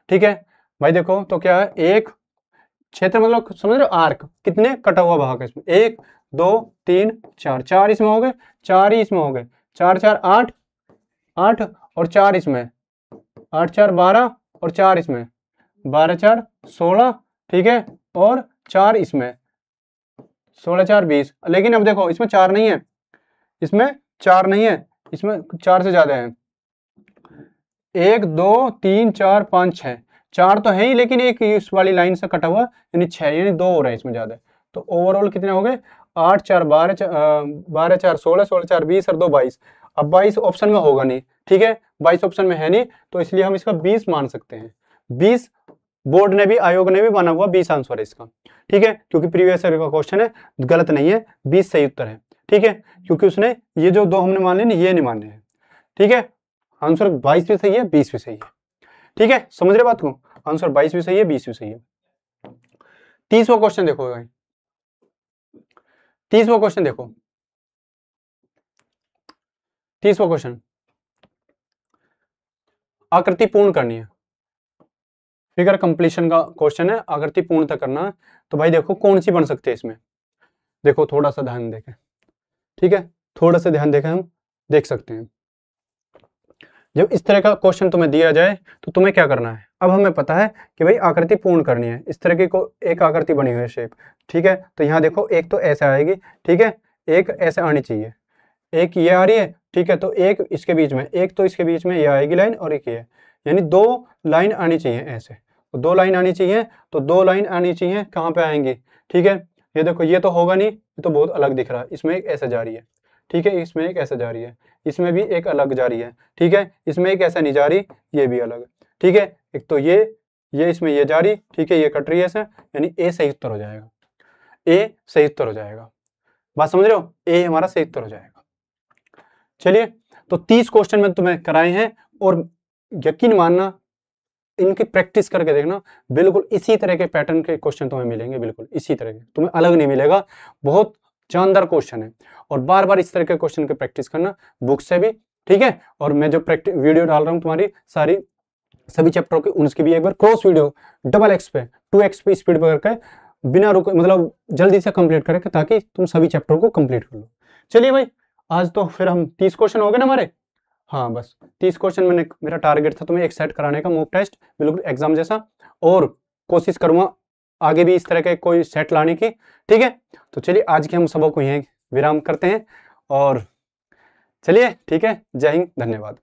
ठीक है भाई। देखो तो क्या है, एक क्षेत्र मतलब समझ रहे हो, आर्क, कितने कटा हुआ भाग है इसमें, 1 2 3 4, 4 इसमें हो गए, 4 ही इसमें हो गए, 4 4 8 8 और 4 इसमें, 8 4 12 और 4 इसमें, 12 4 16, ठीक है, और 4 इसमें, 16 4 20। लेकिन अब देखो इसमें 4 नहीं है, इसमें 4 नहीं है, इसमें 4 से ज्यादा है, 1 2 3 4 5 6, 4 तो है ही, लेकिन एक इस वाली लाइन से कटा हुआ, यानी 6, यानी 2 हो रहे हैं इसमें ज्यादा, तो ओवरऑल कितने हो गए 8 4 12 12 4 16 16 4 20 और 2 22। अब 22 ऑप्शन में होगा नहीं, ठीक है, 22 ऑप्शन में है नहीं, तो इसलिए हम इसका 20 मान सकते हैं। 20 बोर्ड ने भी, आयोग ने भी माना हुआ 20 आंसर है इसका, ठीक है, क्योंकि प्रीवियस ईयर का क्वेश्चन है, गलत नहीं है, 20 सही उत्तर है, ठीक है, क्योंकि उसने ये जो दो हमने मान लिए ये नहीं माने हैं, ठीक है। आंसर 22 भी सही है, 20 भी सही है, ठीक है, समझ रहे बात को, आंसर 22 भी सही है, 20 भी सही है। 30वां क्वेश्चन देखो भाई, 30वां क्वेश्चन देखो, 30वां क्वेश्चन, आकृति पूर्ण करनी है, फिगर कंप्लीशन का क्वेश्चन है, आकृति पूर्णता करना है। तो भाई देखो कौन सी बन सकती है इसमें, देखो थोड़ा सा ध्यान देखें, ठीक है, थोड़ा सा ध्यान देखें, हम देख सकते हैं जब इस तरह का क्वेश्चन तुम्हें दिया जाए तो तुम्हें क्या करना है। अब हमें पता है कि भाई आकृति पूर्ण करनी है, इस तरह की को एक आकृति बनी हुई है शेप, ठीक है, तो यहाँ देखो एक तो ऐसे आएगी, ठीक है, एक ऐसे आनी चाहिए, एक ये आ रही है, ठीक है, तो एक इसके बीच में, एक तो इसके बीच में ये आएगी लाइन और एक ये, यानी 2 लाइन आनी चाहिए ऐसे, तो 2 लाइन आनी चाहिए, तो 2 लाइन आनी चाहिए, कहाँ पे आएंगी, ठीक है, ये देखो ये तो होगा नहीं, ये तो बहुत अलग दिख रहा है, इसमें एक ऐसे जा रही है, ठीक है, इसमें एक ऐसे जा रही है, इसमें भी एक अलग जा रही है, ठीक है, इसमें एक ऐसा नहीं जा रही, ये भी अलग, ठीक है, एक तो ये इसमें ये जा रही, ठीक है, ये कट रही है ऐसे, यानी ए सही उत्तर हो जाएगा, ए सही उत्तर हो जाएगा, बात समझ रहे हो, ए हमारा सही उत्तर हो जाएगा। चलिए, तो 30 क्वेश्चन में तुम्हें कराए हैं, और यकीन मानना इनकी प्रैक्टिस करके देखना, बिल्कुल इसी तरह के पैटर्न के क्वेश्चन तुम्हें मिलेंगे, बिल्कुल इसी तरह के, तुम्हें अलग नहीं मिलेगा, बहुत जानदार क्वेश्चन है, और बार बार इस तरह के क्वेश्चन की प्रैक्टिस करना बुक से भी, ठीक है, और मैं जो प्रैक्टिस वीडियो डाल रहा हूँ तुम्हारी सारी सभी चैप्टरों की, उनकी भी एक बार क्रॉस वीडियो डबल एक्स पे 2x पे स्पीड पर करके बिना रुके, मतलब जल्दी से कंप्लीट करके, ताकि तुम सभी चैप्टर को कंप्लीट कर लो। चलिए भाई, आज तो फिर हम 30 क्वेश्चन हो गए ना हमारे, हाँ बस 30 क्वेश्चन मेरा टारगेट था तुम्हें एक सेट कराने का, मॉक टेस्ट बिल्कुल एग्जाम जैसा, और कोशिश करूंगा आगे भी इस तरह के कोई सेट लाने की, ठीक है। तो चलिए आज के हम सबक को यहीं विराम करते हैं, और चलिए ठीक है, जय हिंद, धन्यवाद।